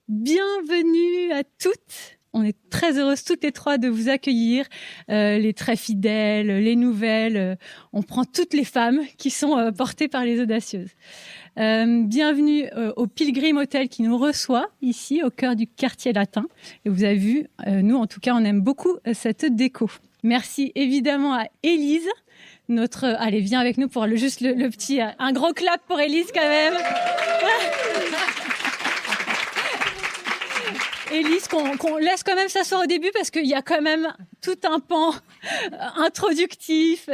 Bienvenue à toutes. On est très heureuses toutes les trois de vous accueillir, les très fidèles, les nouvelles. On prend toutes les femmes qui sont portées par les audacieuses. Bienvenue au Pilgrim Hotel qui nous reçoit ici au cœur du quartier latin. Et vous avez vu, nous en tout cas, on aime beaucoup cette déco. Merci évidemment à Élise. Allez, viens avec nous pour le petit... Un gros clap pour Élise quand même. Élise, qu'on laisse quand même s'asseoir au début parce qu'il y a quand même tout un pan introductif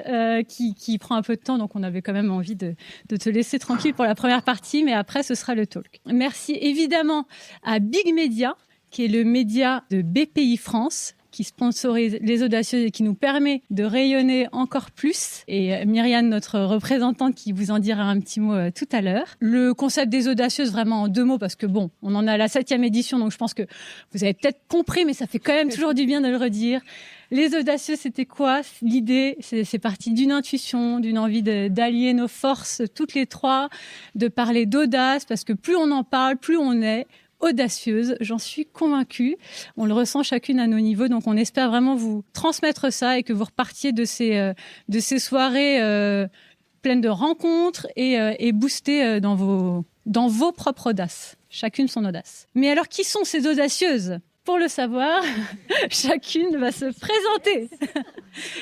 qui prend un peu de temps. Donc, on avait quand même envie de te laisser tranquille pour la première partie, mais après, ce sera le talk. Merci évidemment à Big Media, qui est le média de BPI France, qui sponsorise les audacieuses et qui nous permet de rayonner encore plus. Et Myriam, notre représentante, qui vous en dira un petit mot tout à l'heure. Le concept des audacieuses, vraiment en 2 mots, parce que bon, on en a la 7e édition, donc je pense que vous avez peut-être compris, mais ça fait quand même toujours du bien de le redire. Les audacieuses, c'était quoi? L'idée, c'est parti d'une intuition, d'une envie d'allier nos forces, toutes les trois, de parler d'audace, parce que plus on en parle, plus on est audacieuse, j'en suis convaincue. On le ressent chacune à nos niveaux, donc on espère vraiment vous transmettre ça et que vous repartiez de ces soirées pleines de rencontres et boostées dans vos propres audaces. Chacune son audace. Mais alors, qui sont ces audacieuses ? Pour le savoir, chacune va se présenter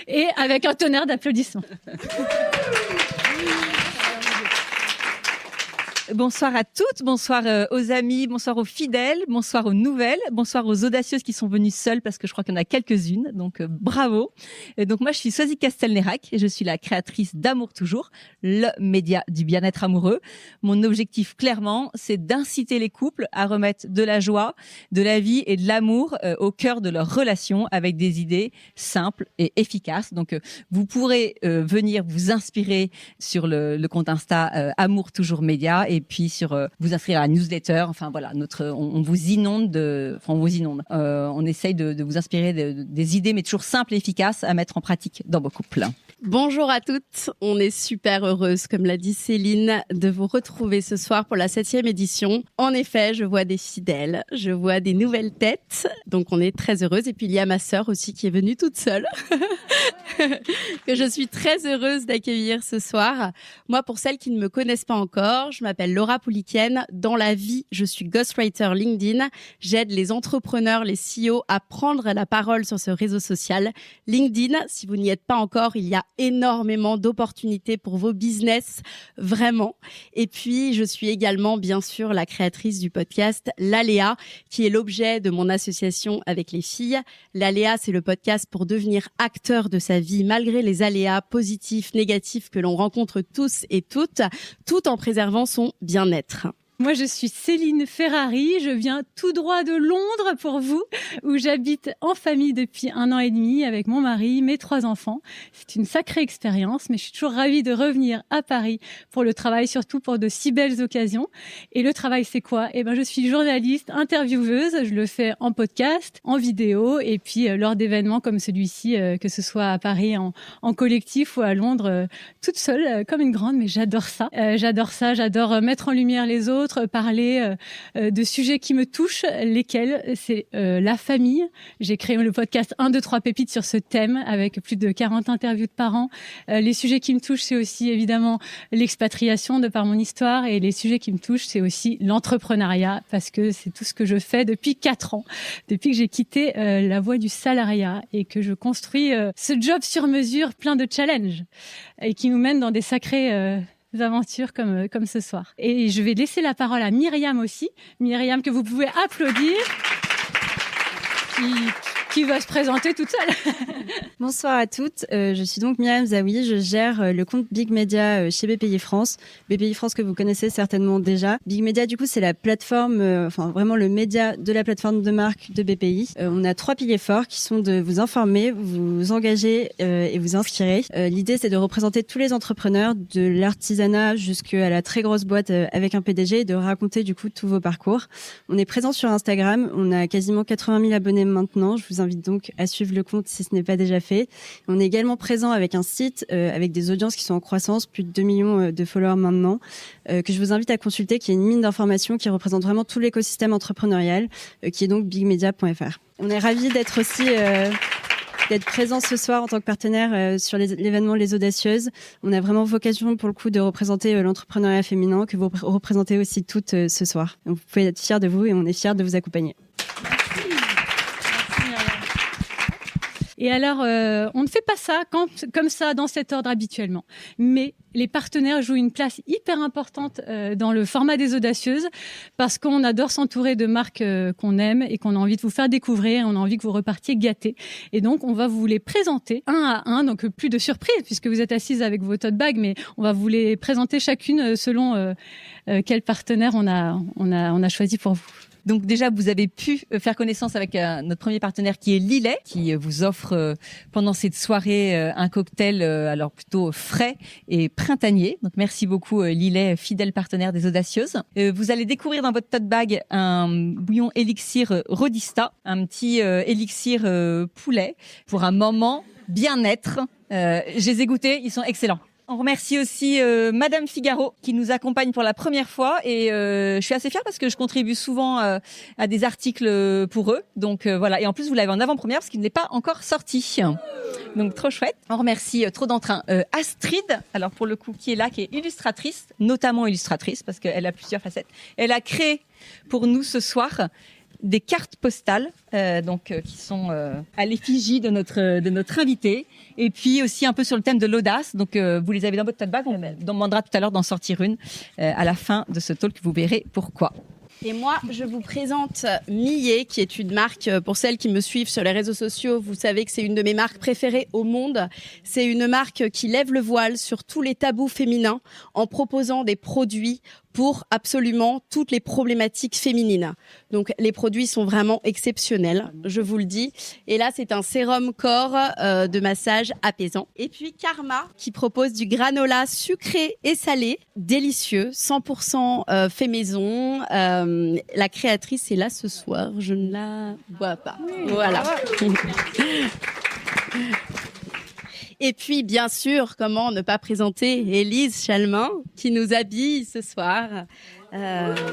et avec un tonnerre d'applaudissements. Bonsoir à toutes, bonsoir aux amis, bonsoir aux fidèles, bonsoir aux nouvelles, bonsoir aux audacieuses qui sont venues seules parce que je crois qu'il y en a quelques-unes, donc bravo. Et donc moi je suis Swazik Castelnerac et je suis la créatrice d'Amour Toujours, le média du bien-être amoureux. Mon objectif clairement c'est d'inciter les couples à remettre de la joie, de la vie et de l'amour au cœur de leur relation avec des idées simples et efficaces. Donc vous pourrez venir vous inspirer sur le compte Insta Amour Toujours Média et puis vous inscrire à la newsletter. Enfin voilà, on vous inonde on essaye de vous inspirer des idées, mais toujours simples et efficaces à mettre en pratique dans vos couples. Bonjour à toutes, on est super heureuse, comme l'a dit Céline, de vous retrouver ce soir pour la 7e édition. En effet, je vois des fidèles, je vois des nouvelles têtes, donc on est très heureuse. Et puis il y a ma sœur aussi qui est venue toute seule, que je suis très heureuse d'accueillir ce soir. Moi, pour celles qui ne me connaissent pas encore, je m'appelle Laura Pouliken. Dans la vie, je suis ghostwriter LinkedIn. J'aide les entrepreneurs, les CEO à prendre la parole sur ce réseau social. LinkedIn, si vous n'y êtes pas encore, il y a énormément d'opportunités pour vos business, vraiment. Et puis, je suis également, bien sûr, la créatrice du podcast L'Aléa, qui est l'objet de mon association avec les filles. L'Aléa, c'est le podcast pour devenir acteur de sa vie malgré les aléas positifs, négatifs que l'on rencontre tous et toutes, tout en préservant son bien-être. Moi, je suis Céline Ferrari. Je viens tout droit de Londres pour vous, où j'habite en famille depuis 1 an et demi avec mon mari, mes 3 enfants. C'est une sacrée expérience, mais je suis toujours ravie de revenir à Paris pour le travail, surtout pour de si belles occasions. Et le travail, c'est quoi? Je suis journaliste, intervieweuse. Je le fais en podcast, en vidéo, et puis lors d'événements comme celui-ci, que ce soit à Paris en collectif ou à Londres, toute seule, comme une grande. Mais j'adore ça. J'adore mettre en lumière les autres, parler de sujets qui me touchent, lesquels c'est la famille. J'ai créé le podcast 1, 2, 3 pépites sur ce thème avec plus de 40 interviews de parents. Les sujets qui me touchent, c'est aussi évidemment l'expatriation de par mon histoire, et les sujets qui me touchent, c'est aussi l'entrepreneuriat, parce que c'est tout ce que je fais depuis 4 ans, depuis que j'ai quitté la voie du salariat et que je construis ce job sur mesure plein de challenges et qui nous mène dans des sacrés aventures comme ce soir. Et je vais laisser la parole à Myriam aussi. Myriam, que vous pouvez applaudir, qui va se présenter toute seule. Bonsoir à toutes, je suis donc Myriam Zawi, je gère le compte Big Media chez BPI France. BPI France que vous connaissez certainement déjà. Big Media, du coup, c'est la plateforme, vraiment le média de la plateforme de marque de BPI. On a 3 piliers forts qui sont de vous informer, vous engager et vous inspirer. L'idée, c'est de représenter tous les entrepreneurs, de l'artisanat jusqu'à la très grosse boîte avec un PDG, et de raconter du coup tous vos parcours. On est présent sur Instagram, on a quasiment 80 000 abonnés maintenant. Je vous vous invite donc à suivre le compte si ce n'est pas déjà fait. On est également présent avec un site avec des audiences qui sont en croissance, plus de 2 millions de followers maintenant, que je vous invite à consulter, qui est une mine d'informations qui représente vraiment tout l'écosystème entrepreneurial, qui est donc bigmedia.fr. On est ravis d'être aussi d'être présent ce soir en tant que partenaire sur l'événement Les Audacieuses. On a vraiment vocation pour le coup de représenter l'entrepreneuriat féminin que vous représentez aussi toutes ce soir. Donc, vous pouvez être fiers de vous et on est fiers de vous accompagner. Et alors, on ne fait pas ça comme ça dans cet ordre habituellement. Mais les partenaires jouent une place hyper importante dans le format des Audacieuses parce qu'on adore s'entourer de marques qu'on aime et qu'on a envie de vous faire découvrir. On a envie que vous repartiez gâtés. Et donc, on va vous les présenter un à un. Donc, plus de surprise puisque vous êtes assises avec vos tote bags, mais on va vous les présenter chacune selon quel partenaire on a choisi pour vous. Donc déjà, vous avez pu faire connaissance avec notre premier partenaire qui est Lillet, qui vous offre pendant cette soirée un cocktail alors plutôt frais et printanier. Donc merci beaucoup Lillet, fidèle partenaire des Audacieuses. Vous allez découvrir dans votre tote bag un bouillon élixir Rodista, un petit élixir poulet pour un moment bien-être. Je les ai goûtés, ils sont excellents. On remercie aussi Madame Figaro qui nous accompagne pour la première fois et je suis assez fière parce que je contribue souvent à des articles pour eux. Donc voilà, et en plus vous l'avez en avant-première parce qu'il n'est pas encore sorti. Donc trop chouette. On remercie trop d'entrain Astrid, alors pour le coup qui est là, qui est illustratrice, notamment illustratrice parce qu'elle a plusieurs facettes. Elle a créé pour nous ce soir des cartes postales qui sont à l'effigie de notre invité et puis aussi un peu sur le thème de l'audace. Donc vous les avez dans votre tote bag, on demandera tout à l'heure d'en sortir une à la fin de ce talk, vous verrez pourquoi. Et moi, je vous présente Millet, qui est une marque, pour celles qui me suivent sur les réseaux sociaux, vous savez que c'est une de mes marques préférées au monde. C'est une marque qui lève le voile sur tous les tabous féminins en proposant des produits pour absolument toutes les problématiques féminines. Donc les produits sont vraiment exceptionnels, je vous le dis. Et là, c'est un sérum corps de massage apaisant. Et puis Karma, qui propose du granola sucré et salé, délicieux, 100% fait maison. La créatrice est là ce soir, je ne la vois pas. Oui, voilà. Et puis, bien sûr, comment ne pas présenter Élise Chalmin, qui nous habille ce soir. Magnifique.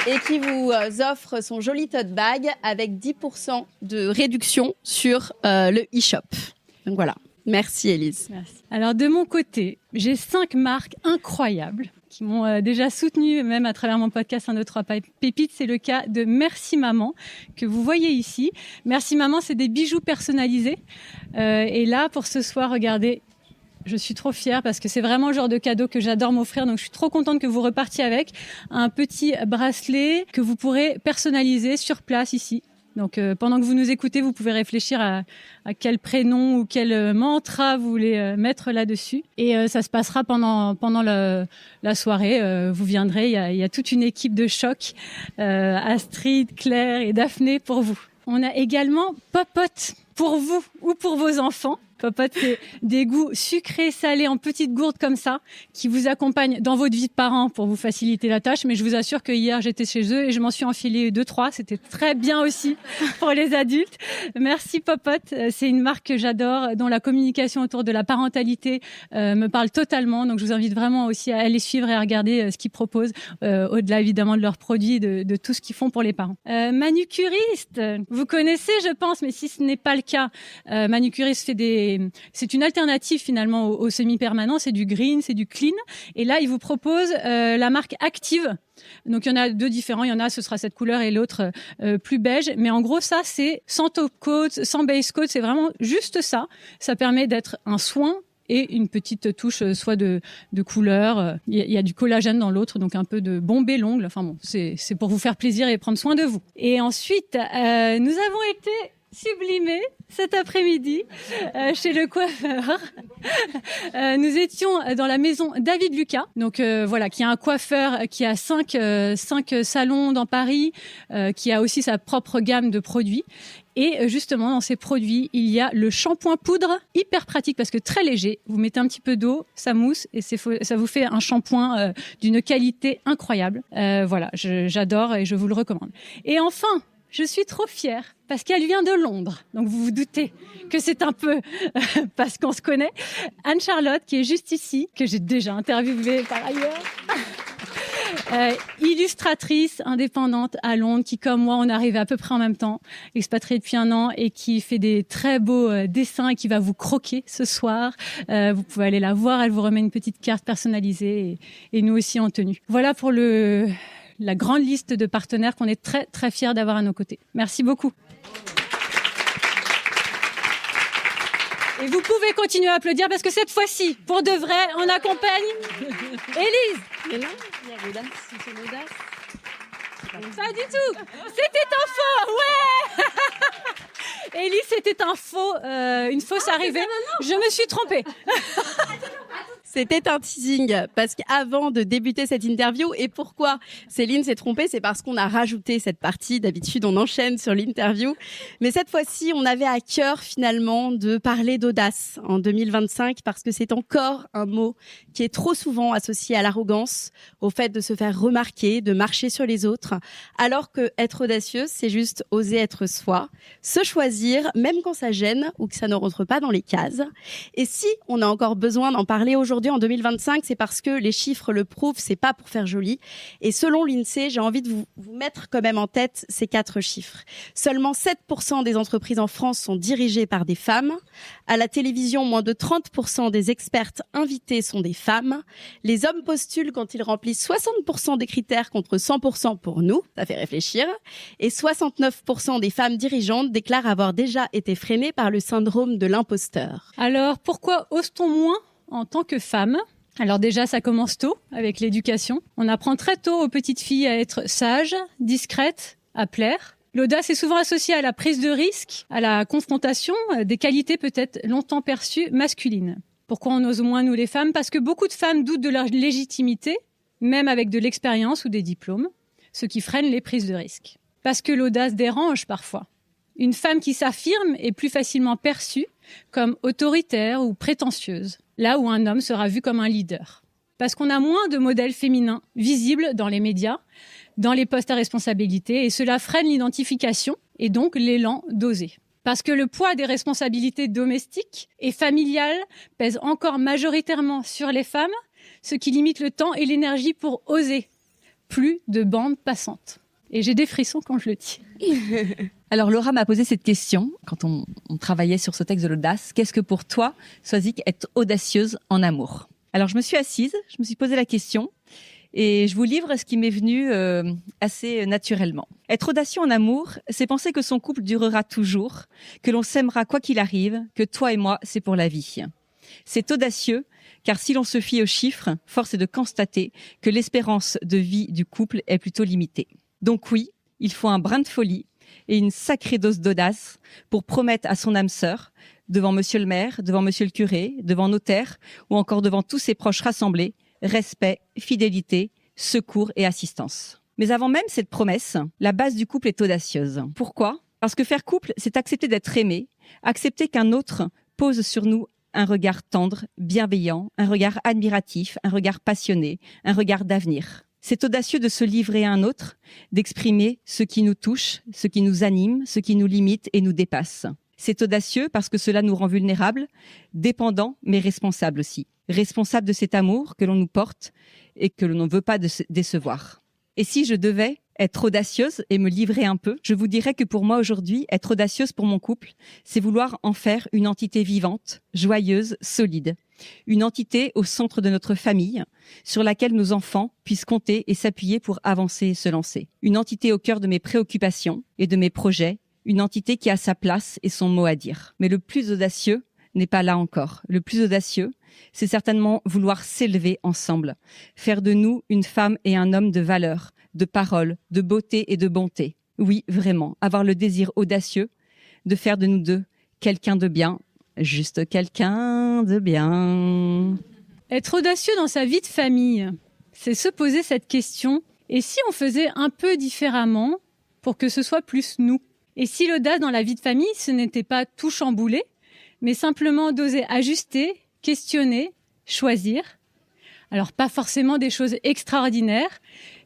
Et qui vous offre son joli tote bag avec 10% de réduction sur le e-shop. Donc voilà. Merci Élise. Merci. Alors de mon côté, j'ai 5 marques incroyables qui m'ont déjà soutenue, même à travers mon podcast 1, 2, 3 pépites. C'est le cas de Merci Maman, que vous voyez ici. Merci Maman, c'est des bijoux personnalisés. Et là, pour ce soir, regardez, je suis trop fière parce que c'est vraiment le genre de cadeau que j'adore m'offrir. Donc, je suis trop contente que vous repartiez avec un petit bracelet que vous pourrez personnaliser sur place ici. Donc, pendant que vous nous écoutez, vous pouvez réfléchir à quel prénom ou quel mantra vous voulez mettre là-dessus. Et ça se passera pendant la soirée. Vous viendrez, il y a toute une équipe de choc, Astrid, Claire et Daphné pour vous. On a également Popote pour vous ou pour vos enfants. Popote, c'est des goûts sucrés, salés en petites gourdes comme ça, qui vous accompagnent dans votre vie de parents pour vous faciliter la tâche. Mais je vous assure que hier, j'étais chez eux et je m'en suis enfilé 2-3. C'était très bien aussi pour les adultes. Merci Popote. C'est une marque que j'adore, dont la communication autour de la parentalité me parle totalement. Donc, je vous invite vraiment aussi à aller suivre et à regarder ce qu'ils proposent, au-delà évidemment de leurs produits, de tout ce qu'ils font pour les parents. Manucuriste, vous connaissez, je pense, mais si ce n'est pas le cas, Manucuriste c'est une alternative finalement au semi-permanent, c'est du green, c'est du clean. Et là, il vous propose la marque Active. Donc, il y en a 2 différents. Il y en a, ce sera cette couleur et l'autre plus beige. Mais en gros, ça, c'est sans top coat, sans base coat. C'est vraiment juste ça. Ça permet d'être un soin et une petite touche soit de couleur. Il y a du collagène dans l'autre, donc un peu de bomber l'ongle. Enfin bon, c'est pour vous faire plaisir et prendre soin de vous. Et ensuite, nous avons été sublimés cet après-midi chez le coiffeur. Nous étions dans la maison David Lucas, donc voilà, qui est un coiffeur qui a 5 salons dans Paris, qui a aussi sa propre gamme de produits. Et justement, dans ces produits, il y a le shampoing poudre, hyper pratique parce que très léger. Vous mettez un petit peu d'eau, ça mousse et ça vous fait un shampoing d'une qualité incroyable. Voilà, j'adore et je vous le recommande. Et enfin, je suis trop fière parce qu'elle vient de Londres. Donc vous vous doutez que c'est un peu parce qu'on se connaît. Anne-Charlotte, qui est juste ici, que j'ai déjà interviewée par ailleurs. Illustratrice indépendante à Londres, qui comme moi, on est arrivé à peu près en même temps, expatriée depuis 1 an et qui fait des très beaux dessins et qui va vous croquer ce soir. Vous pouvez aller la voir, elle vous remet une petite carte personnalisée et nous aussi en tenue. Voilà pour la grande liste de partenaires qu'on est très très fiers d'avoir à nos côtés. Merci beaucoup. Et vous pouvez continuer à applaudir parce que cette fois-ci, pour de vrai, on accompagne Élise. Mais là, il y a l'audace, c'est l'audace. Pas du tout. C'était un faux. Ouais. Élise, c'était un faux, une fausse arrivée. Je me suis trompée. C'était un teasing parce qu'avant de débuter cette interview, et pourquoi Céline s'est trompée, c'est parce qu'on a rajouté cette partie. D'habitude, on enchaîne sur l'interview. Mais cette fois-ci, on avait à cœur finalement de parler d'audace en 2025 parce que c'est encore un mot qui est trop souvent associé à l'arrogance, au fait de se faire remarquer, de marcher sur les autres, alors que être audacieux, c'est juste oser être soi, se choisir, même quand ça gêne ou que ça ne rentre pas dans les cases. Et si on a encore besoin d'en parler aujourd'hui en 2025, c'est parce que les chiffres le prouvent, c'est pas pour faire joli. Et selon l'INSEE, j'ai envie de vous mettre quand même en tête ces 4 chiffres. Seulement 7% des entreprises en France sont dirigées par des femmes. À la télévision, moins de 30% des expertes invitées sont des femmes. Les hommes postulent quand ils remplissent 60% des critères contre 100% pour nous. Ça fait réfléchir. Et 69% des femmes dirigeantes déclarent avoir déjà été freinées par le syndrome de l'imposteur. Alors, pourquoi ose-t-on moins en tant que femme? Alors déjà, ça commence tôt avec l'éducation. On apprend très tôt aux petites filles à être sages, discrètes, à plaire. L'audace est souvent associée à la prise de risque, à la confrontation, des qualités peut-être longtemps perçues masculines. Pourquoi on ose moins, nous les femmes? Parce que beaucoup de femmes doutent de leur légitimité, même avec de l'expérience ou des diplômes, ce qui freine les prises de risque. Parce que l'audace dérange parfois. Une femme qui s'affirme est plus facilement perçue comme autoritaire ou prétentieuse, là où un homme sera vu comme un leader. Parce qu'on a moins de modèles féminins visibles dans les médias, dans les postes à responsabilité, et cela freine l'identification et donc l'élan d'oser. Parce que le poids des responsabilités domestiques et familiales pèse encore majoritairement sur les femmes, ce qui limite le temps et l'énergie pour oser. Plus de bande passante. Et j'ai des frissons quand je le dis. Alors Laura m'a posé cette question quand on travaillait sur ce texte de l'audace. Qu'est-ce que pour toi, Swazik, être audacieuse en amour? Alors je me suis assise, je me suis posé la question et je vous livre ce qui m'est venu assez naturellement. Être audacieux en amour, c'est penser que son couple durera toujours, que l'on s'aimera quoi qu'il arrive, que toi et moi, c'est pour la vie. C'est audacieux car si l'on se fie aux chiffres, force est de constater que l'espérance de vie du couple est plutôt limitée. Donc oui, il faut un brin de folie et une sacrée dose d'audace pour promettre à son âme sœur, devant monsieur le maire, devant monsieur le curé, devant notaire ou encore devant tous ses proches rassemblés, respect, fidélité, secours et assistance. Mais avant même cette promesse, la base du couple est audacieuse. Pourquoi? Parce que faire couple, c'est accepter d'être aimé, accepter qu'un autre pose sur nous un regard tendre, bienveillant, un regard admiratif, un regard passionné, un regard d'avenir. C'est audacieux de se livrer à un autre, d'exprimer ce qui nous touche, ce qui nous anime, ce qui nous limite et nous dépasse. C'est audacieux parce que cela nous rend vulnérables, dépendants, mais responsables aussi. Responsables de cet amour que l'on nous porte et que l'on ne veut pas décevoir. Et si je devais être audacieuse et me livrer un peu, je vous dirais que pour moi aujourd'hui, être audacieuse pour mon couple, c'est vouloir en faire une entité vivante, joyeuse, solide. Une entité au centre de notre famille, sur laquelle nos enfants puissent compter et s'appuyer pour avancer et se lancer. Une entité au cœur de mes préoccupations et de mes projets, une entité qui a sa place et son mot à dire. Mais le plus audacieux n'est pas là encore. Le plus audacieux, c'est certainement vouloir s'élever ensemble, faire de nous une femme et un homme de valeur, de parole, de beauté et de bonté. Oui, vraiment, avoir le désir audacieux de faire de nous deux quelqu'un de bien, juste quelqu'un de bien. Être audacieux dans sa vie de famille, c'est se poser cette question. Et si on faisait un peu différemment pour que ce soit plus nous? Et si l'audace dans la vie de famille, ce n'était pas tout chambouler, mais simplement d'oser ajuster, questionner, choisir. Alors pas forcément des choses extraordinaires,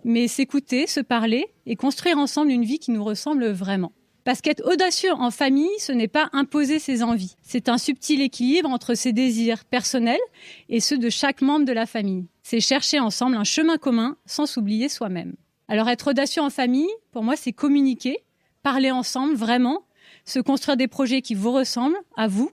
mais s'écouter, se parler et construire ensemble une vie qui nous ressemble vraiment. Parce qu'être audacieux en famille, ce n'est pas imposer ses envies. C'est un subtil équilibre entre ses désirs personnels et ceux de chaque membre de la famille. C'est chercher ensemble un chemin commun sans s'oublier soi-même. Alors être audacieux en famille, pour moi, c'est communiquer, parler ensemble vraiment, se construire des projets qui vous ressemblent, à vous,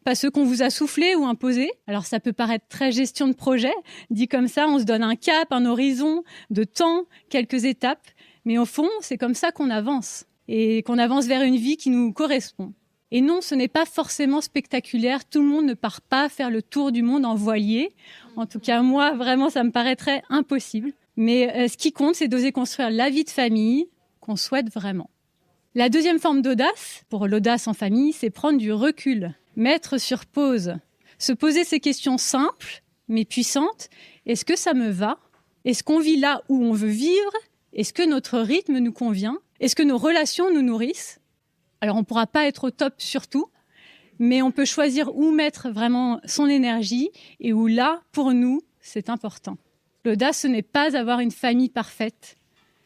pas ceux qu'on vous a soufflés ou imposés. Alors ça peut paraître très gestion de projet, dit comme ça, on se donne un cap, un horizon, de temps, quelques étapes, mais au fond, c'est comme ça qu'on avance, et qu'on avance vers une vie qui nous correspond. Et non, ce n'est pas forcément spectaculaire, tout le monde ne part pas faire le tour du monde en voilier. En tout cas, moi, vraiment, ça me paraîtrait impossible. Mais ce qui compte, c'est d'oser construire la vie de famille qu'on souhaite vraiment. La deuxième forme d'audace, pour l'audace en famille, c'est prendre du recul, mettre sur pause, se poser ces questions simples, mais puissantes. Est-ce que ça me va? Est-ce qu'on vit là où on veut vivre? Est-ce que notre rythme nous convient? Est-ce que nos relations nous nourrissent? Alors, on ne pourra pas être au top sur tout, mais on peut choisir où mettre vraiment son énergie et où là, pour nous, c'est important. L'audace, ce n'est pas avoir une famille parfaite.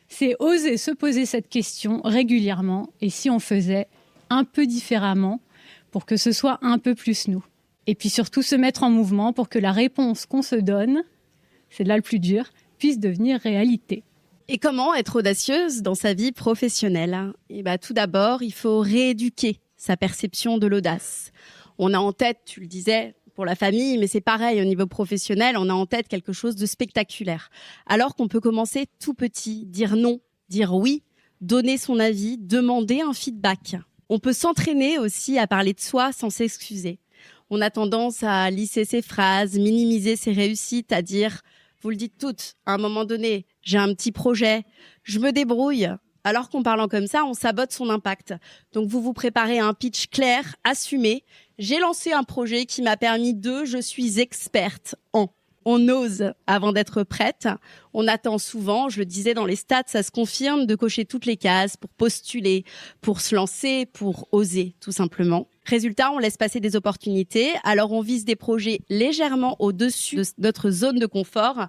C'est oser se poser cette question régulièrement et si on faisait un peu différemment pour que ce soit un peu plus nous. Et puis surtout se mettre en mouvement pour que la réponse qu'on se donne, c'est là le plus dur, puisse devenir réalité. Et comment être audacieuse dans sa vie professionnelle? Tout d'abord, il faut rééduquer sa perception de l'audace. On a en tête, tu le disais, pour la famille, mais c'est pareil au niveau professionnel, on a en tête quelque chose de spectaculaire. Alors qu'on peut commencer tout petit, dire non, dire oui, donner son avis, demander un feedback. On peut s'entraîner aussi à parler de soi sans s'excuser. On a tendance à lisser ses phrases, minimiser ses réussites, à dire, vous le dites toutes, à un moment donné, j'ai un petit projet, je me débrouille. Alors qu'en parlant comme ça, on sabote son impact. Donc vous vous préparez à un pitch clair, assumé. J'ai lancé un projet qui m'a permis je suis experte en. On ose avant d'être prête. On attend souvent, je le disais dans les stats, ça se confirme, de cocher toutes les cases pour postuler, pour se lancer, pour oser, tout simplement. Résultat, on laisse passer des opportunités. Alors, on vise des projets légèrement au-dessus de notre zone de confort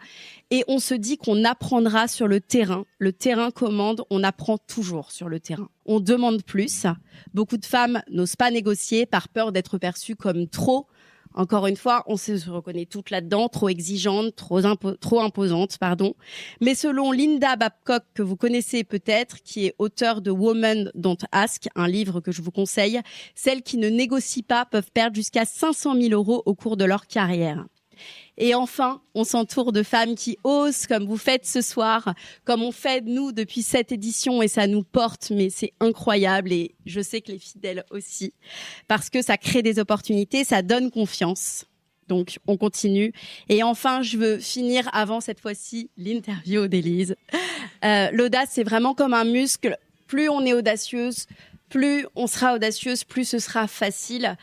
et on se dit qu'on apprendra sur le terrain. Le terrain commande, on apprend toujours sur le terrain. On demande plus. Beaucoup de femmes n'osent pas négocier par peur d'être perçues comme trop. Encore une fois, on se reconnaît toutes là-dedans, trop exigeante, trop imposante, pardon. Mais selon Linda Babcock, que vous connaissez peut-être, qui est auteure de Women Don't Ask, un livre que je vous conseille, celles qui ne négocient pas peuvent perdre jusqu'à 500 000 € au cours de leur carrière. Et enfin, on s'entoure de femmes qui osent, comme vous faites ce soir, comme on fait nous depuis cette édition, et ça nous porte, mais c'est incroyable, et je sais que les fidèles aussi, parce que ça crée des opportunités, ça donne confiance. Donc, on continue. Et enfin, je veux finir avant cette fois-ci l'interview d'Élise. L'audace, c'est vraiment comme un muscle. Plus on est audacieuse, plus on sera audacieuse, plus ce sera facile.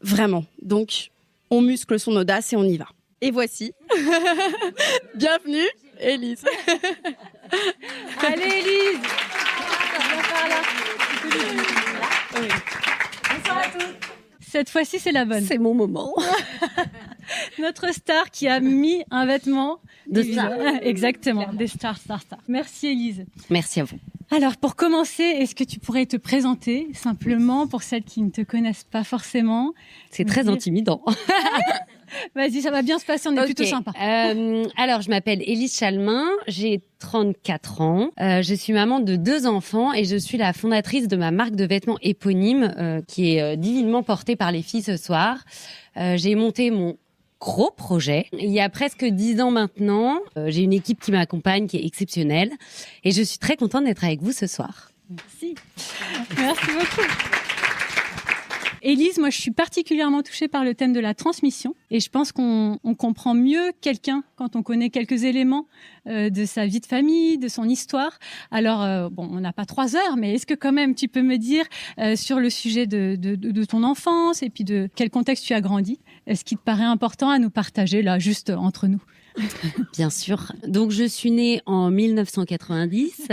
Vraiment. Donc, on muscle son audace et on y va. Et voici. Bienvenue, Élise. Allez, Élise. Viens par là. Oui. Bonsoir à tous. Cette fois-ci, c'est la bonne. C'est mon moment. Notre star qui a mis un vêtement de star. Exactement, des stars. Merci, Élise. Merci à vous. Alors, pour commencer, est-ce que tu pourrais te présenter simplement pour celles qui ne te connaissent pas forcément? C'est très intimidant. Vas-y, ça va bien se passer, on est plutôt sympa. Alors, je m'appelle Élise Chalmin, j'ai 34 ans. Je suis maman de 2 enfants et je suis la fondatrice de ma marque de vêtements éponyme qui est divinement portée par les filles ce soir. J'ai monté mon gros projet. Il y a presque 10 ans maintenant, j'ai une équipe qui m'accompagne, qui est exceptionnelle. Et je suis très contente d'être avec vous ce soir. Merci. Merci beaucoup. Élise, moi, je suis particulièrement touchée par le thème de la transmission. Et je pense qu'on comprend mieux quelqu'un quand on connaît quelques éléments de sa vie de famille, de son histoire. Alors, on n'a pas 3 heures, mais est-ce que quand même tu peux me dire sur le sujet de ton enfance et puis de quel contexte tu as grandi, ce qui te paraît important à nous partager là, juste entre nous? Bien sûr. Donc, je suis née en 1990.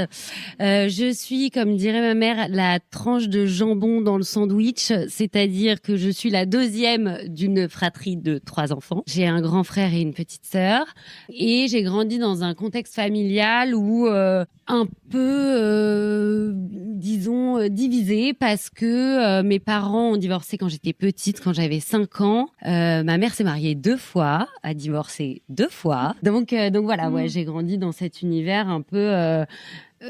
Je suis, comme dirait ma mère, la tranche de jambon dans le sandwich, c'est-à-dire que je suis la deuxième d'une fratrie de 3 enfants. J'ai un grand frère et une petite sœur. Et j'ai grandi dans un contexte familial où un peu, disons, divisé parce que mes parents ont divorcé quand j'étais petite, quand j'avais 5 ans. Ma mère s'est mariée 2 fois, a divorcé 2 fois. Donc voilà, ouais, j'ai grandi dans cet univers un peu,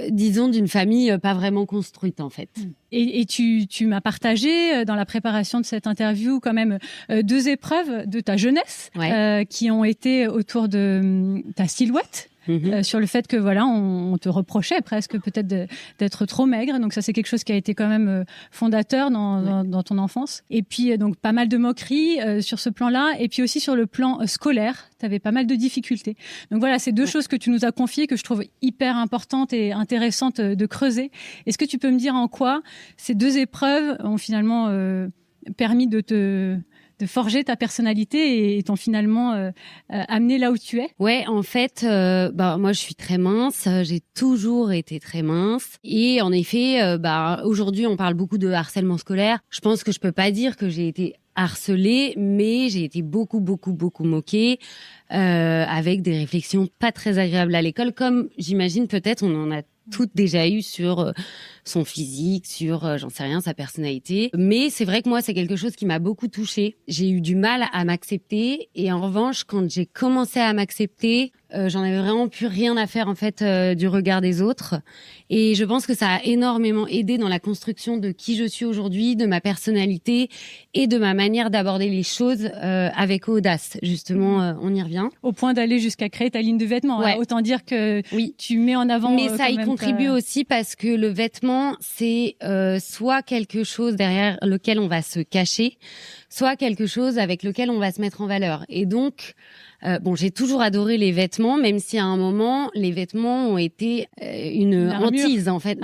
disons, d'une famille pas vraiment construite en fait. Et tu m'as partagé dans la préparation de cette interview quand même 2 épreuves de ta jeunesse qui ont été autour de ta silhouette. Sur le fait que voilà, on te reprochait presque peut-être d'être trop maigre. Donc ça, c'est quelque chose qui a été quand même fondateur dans ton enfance. Et puis donc pas mal de moqueries sur ce plan-là. Et puis aussi sur le plan scolaire, tu avais pas mal de difficultés. Donc voilà, c'est 2 choses que tu nous as confiées que je trouve hyper importantes et intéressantes de creuser. Est-ce que tu peux me dire en quoi ces 2 épreuves ont finalement permis de forger ta personnalité et t'ont finalement amené là où tu es? Ouais, en fait, moi je suis très mince, j'ai toujours été très mince et en effet, aujourd'hui on parle beaucoup de harcèlement scolaire. Je pense que je peux pas dire que j'ai été harcelée, mais j'ai été beaucoup moquée avec des réflexions pas très agréables à l'école, comme j'imagine peut-être on en a toutes déjà eu sur son physique, sur, j'en sais rien, sa personnalité. Mais c'est vrai que moi, c'est quelque chose qui m'a beaucoup touchée. J'ai eu du mal à m'accepter. Et en revanche, quand j'ai commencé à m'accepter, j'en avais vraiment plus rien à faire, en fait, du regard des autres. Et je pense que ça a énormément aidé dans la construction de qui je suis aujourd'hui, de ma personnalité et de ma manière d'aborder les choses avec audace. Justement, on y revient. Au point d'aller jusqu'à créer ta ligne de vêtements. Ouais. Hein. Autant dire que tu mets en avant... Mais ça y contribue aussi parce que le vêtement, c'est soit quelque chose derrière lequel on va se cacher, soit quelque chose avec lequel on va se mettre en valeur. Et donc, j'ai toujours adoré les vêtements, même si à un moment, les vêtements ont été une hantise, en fait.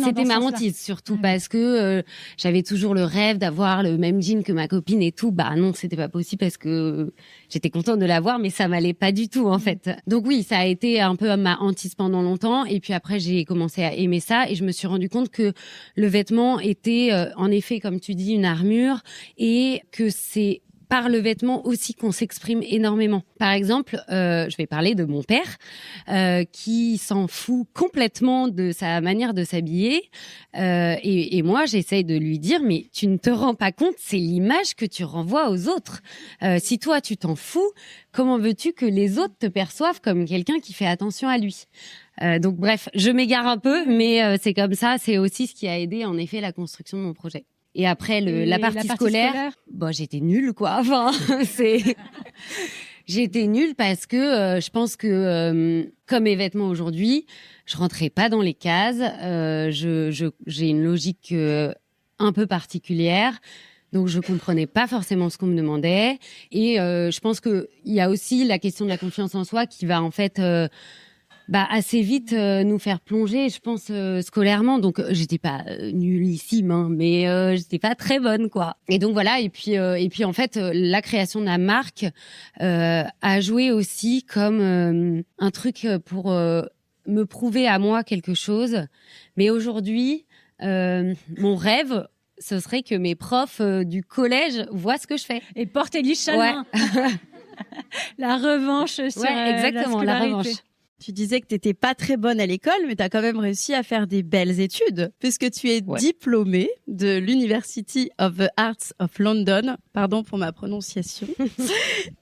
C'était ma hantise, surtout parce que j'avais toujours le rêve d'avoir le même jean que ma copine et tout. Non, c'était pas possible parce que j'étais contente de l'avoir, mais ça m'allait pas du tout, en fait. Donc oui, ça a été un peu ma hantise pendant longtemps. Et puis après, j'ai commencé à aimer ça et je me suis rendu compte que le vêtement était, en effet, comme tu dis, une armure et que c'est par le vêtement aussi qu'on s'exprime énormément. Par exemple, je vais parler de mon père qui s'en fout complètement de sa manière de s'habiller et moi j'essaye de lui dire mais tu ne te rends pas compte, c'est l'image que tu renvoies aux autres. Si toi tu t'en fous, comment veux-tu que les autres te perçoivent comme quelqu'un qui fait attention à lui? Donc bref, je m'égare un peu, mais c'est comme ça, c'est aussi ce qui a aidé en effet la construction de mon projet. Et après la partie scolaire, j'étais nulle quoi. Enfin, j'étais nulle parce que je pense que comme mes vêtements aujourd'hui, je rentrais pas dans les cases. J'ai une logique un peu particulière. Donc je comprenais pas forcément ce qu'on me demandait et je pense que il y a aussi la question de la confiance en soi qui va en fait assez vite nous faire plonger, je pense scolairement. Donc j'étais pas nullissime, mais j'étais pas très bonne quoi. Et donc voilà. Et puis en fait la création de la marque a joué aussi comme un truc pour me prouver à moi quelque chose. Mais aujourd'hui, mon rêve, ce serait que mes profs du collège voient ce que je fais. Et porte Élise Chalmin. Ouais. La revanche sur exactement, la revanche. Tu disais que tu n'étais pas très bonne à l'école, mais tu as quand même réussi à faire des belles études, puisque tu es diplômée de l'University of the Arts of London, pardon pour ma prononciation,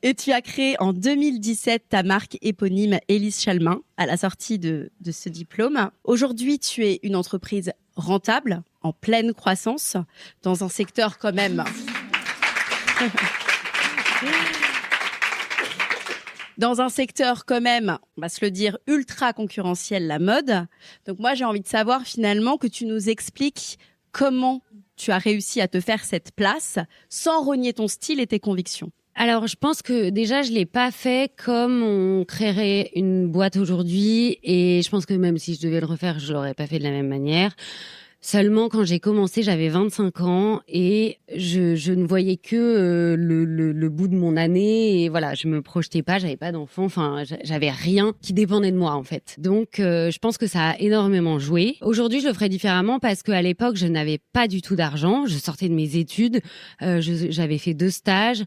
et tu as créé en 2017 ta marque éponyme Élise Chalmin à la sortie de ce diplôme. Aujourd'hui, tu es une entreprise rentable, en pleine croissance, dans un secteur quand même... Dans un secteur quand même, on va se le dire, ultra concurrentiel, la mode. Donc moi, j'ai envie de savoir finalement que tu nous expliques comment tu as réussi à te faire cette place sans renier ton style et tes convictions. Alors, je pense que déjà, je l'ai pas fait comme on créerait une boîte aujourd'hui. Et je pense que même si je devais le refaire, je l'aurais pas fait de la même manière. Seulement, quand j'ai commencé, j'avais 25 ans et je ne voyais que le bout de mon année. Et voilà, je me projetais pas, j'avais pas d'enfant. Enfin, j'avais rien qui dépendait de moi, en fait. Donc, je pense que ça a énormément joué. Aujourd'hui, je le ferais différemment parce qu'à l'époque, je n'avais pas du tout d'argent. Je sortais de mes études. J'avais fait 2 stages.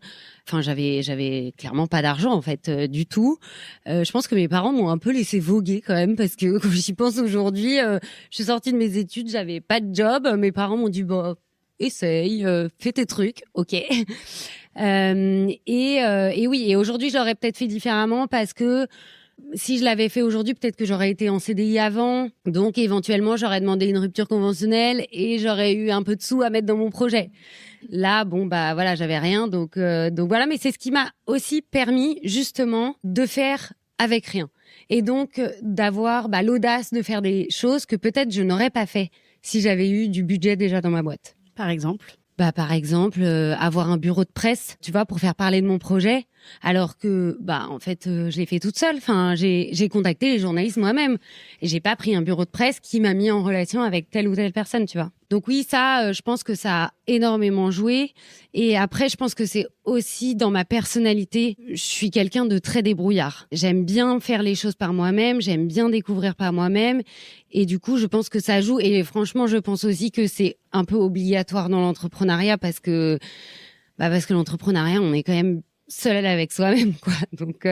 Enfin, j'avais clairement pas d'argent, en fait, du tout. Je pense que mes parents m'ont un peu laissé voguer quand même parce que quand j'y pense aujourd'hui, je suis sortie de mes études, j'avais pas de job. Mes parents m'ont dit, bah, essaye, fais tes trucs, ok. Et oui, et aujourd'hui, je l'aurais peut-être fait différemment parce que si je l'avais fait aujourd'hui, peut-être que j'aurais été en CDI avant. Donc, éventuellement, j'aurais demandé une rupture conventionnelle et j'aurais eu un peu de sous à mettre dans mon projet. Là, bon, bah voilà, j'avais rien. Donc voilà, mais c'est ce qui m'a aussi permis, justement, de faire avec rien. Et donc, d'avoir l'audace de faire des choses que peut-être je n'aurais pas fait si j'avais eu du budget déjà dans ma boîte. Par exemple? Par exemple, avoir un bureau de presse, tu vois, pour faire parler de mon projet, alors que, en fait, je l'ai fait toute seule. Enfin, j'ai contacté les journalistes moi-même et j'ai pas pris un bureau de presse qui m'a mis en relation avec telle ou telle personne, tu vois. Donc oui, ça, je pense que ça a énormément joué. Et après, je pense que c'est aussi dans ma personnalité. Je suis quelqu'un de très débrouillard. J'aime bien faire les choses par moi-même. J'aime bien découvrir par moi-même. Et du coup, je pense que ça joue. Et franchement, je pense aussi que c'est un peu obligatoire dans l'entrepreneuriat parce que l'entrepreneuriat, on est quand même seul avec soi-même, quoi. Donc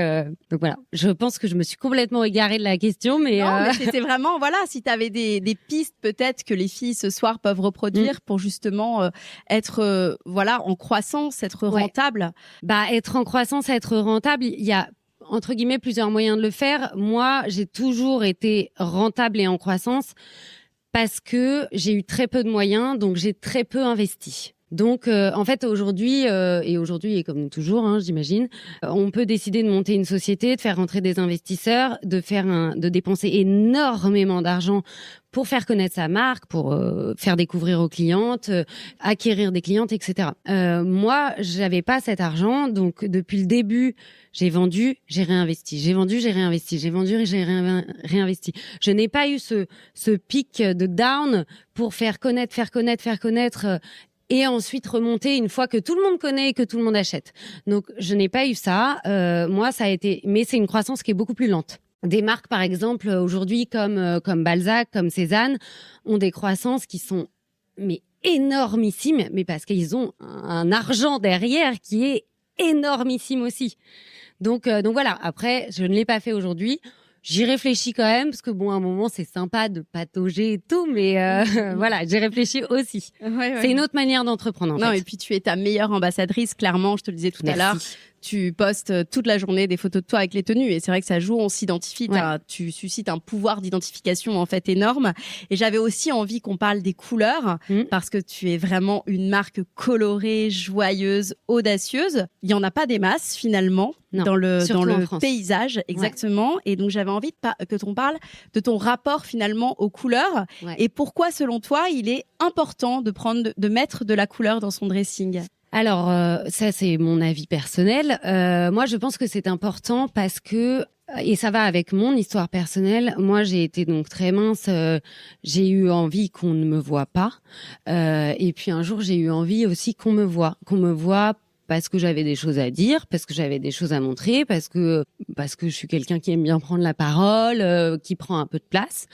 voilà. Je pense que je me suis complètement égarée de la question, mais non, mais c'était vraiment, voilà, si tu avais des pistes peut-être que les filles ce soir peuvent reproduire pour justement être en croissance, être rentable. Être en croissance, être rentable, il y a entre guillemets plusieurs moyens de le faire. Moi, j'ai toujours été rentable et en croissance parce que j'ai eu très peu de moyens, donc j'ai très peu investi. Donc, en fait, aujourd'hui et comme toujours, j'imagine, on peut décider de monter une société, de faire rentrer des investisseurs, de dépenser énormément d'argent pour faire connaître sa marque, pour faire découvrir aux clientes, acquérir des clientes, etc. Moi, j'avais pas cet argent, donc depuis le début, j'ai vendu, j'ai réinvesti, j'ai vendu, j'ai réinvesti, j'ai vendu et j'ai réinvesti. Je n'ai pas eu ce pic de down pour faire connaître. Et ensuite remonter une fois que tout le monde connaît et que tout le monde achète. Donc, je n'ai pas eu ça. Moi, ça a été... Mais c'est une croissance qui est beaucoup plus lente. Des marques, par exemple, aujourd'hui, comme Balzac, comme Cézanne, ont des croissances qui sont énormissimes, mais parce qu'ils ont un argent derrière qui est énormissime aussi. Donc voilà. Après, je ne l'ai pas fait aujourd'hui. J'y réfléchis quand même, parce que à un moment, c'est sympa de patauger et tout, mais voilà, j'y réfléchis aussi. Ouais. C'est une autre manière d'entreprendre, en fait. Et puis tu es ta meilleure ambassadrice, clairement, je te le disais tout à l'heure. Tu postes toute la journée des photos de toi avec les tenues et c'est vrai que ça joue, on s'identifie, tu suscites un pouvoir d'identification en fait énorme. Et j'avais aussi envie qu'on parle des couleurs parce que tu es vraiment une marque colorée, joyeuse, audacieuse. Il y en a pas des masses finalement dans le paysage, exactement. Ouais. Et donc j'avais envie que t'en parles de ton rapport finalement aux couleurs et pourquoi selon toi il est important de mettre de la couleur dans son dressing. Alors, ça, c'est mon avis personnel. Moi, je pense que c'est important parce que, et ça va avec mon histoire personnelle, moi, j'ai été donc très mince, j'ai eu envie qu'on ne me voit pas. Et puis un jour, j'ai eu envie aussi qu'on me voit parce que j'avais des choses à dire, parce que j'avais des choses à montrer, parce que je suis quelqu'un qui aime bien prendre la parole, qui prend un peu de place.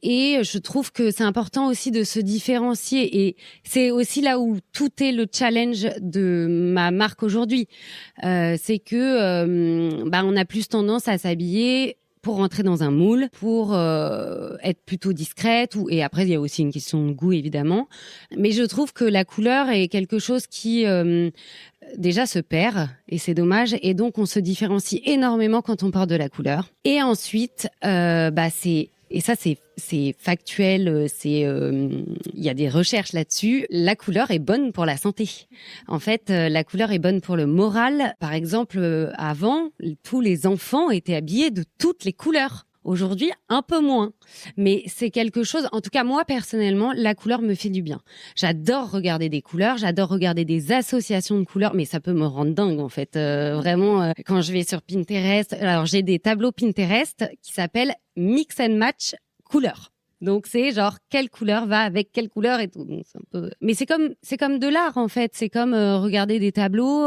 Et je trouve que c'est important aussi de se différencier. Et c'est aussi là où tout est le challenge de ma marque aujourd'hui. C'est que on a plus tendance à s'habiller pour rentrer dans un moule, pour être plutôt discrète, et après il y a aussi une question de goût évidemment. Mais je trouve que la couleur est quelque chose qui déjà se perd et c'est dommage, et donc on se différencie énormément quand on porte de la couleur. Et ensuite, c'est factuel, il y a des recherches là-dessus. La couleur est bonne pour la santé. En fait, la couleur est bonne pour le moral. Par exemple, avant, tous les enfants étaient habillés de toutes les couleurs. Aujourd'hui, un peu moins. Mais c'est quelque chose, en tout cas moi personnellement, la couleur me fait du bien. J'adore regarder des couleurs, j'adore regarder des associations de couleurs, mais ça peut me rendre dingue en fait. Vraiment, quand je vais sur Pinterest, alors j'ai des tableaux Pinterest qui s'appellent Mix and Match couleurs. Donc c'est genre quelle couleur va avec quelle couleur et tout. Donc, c'est un peu... Mais c'est comme de l'art en fait. C'est comme regarder des tableaux.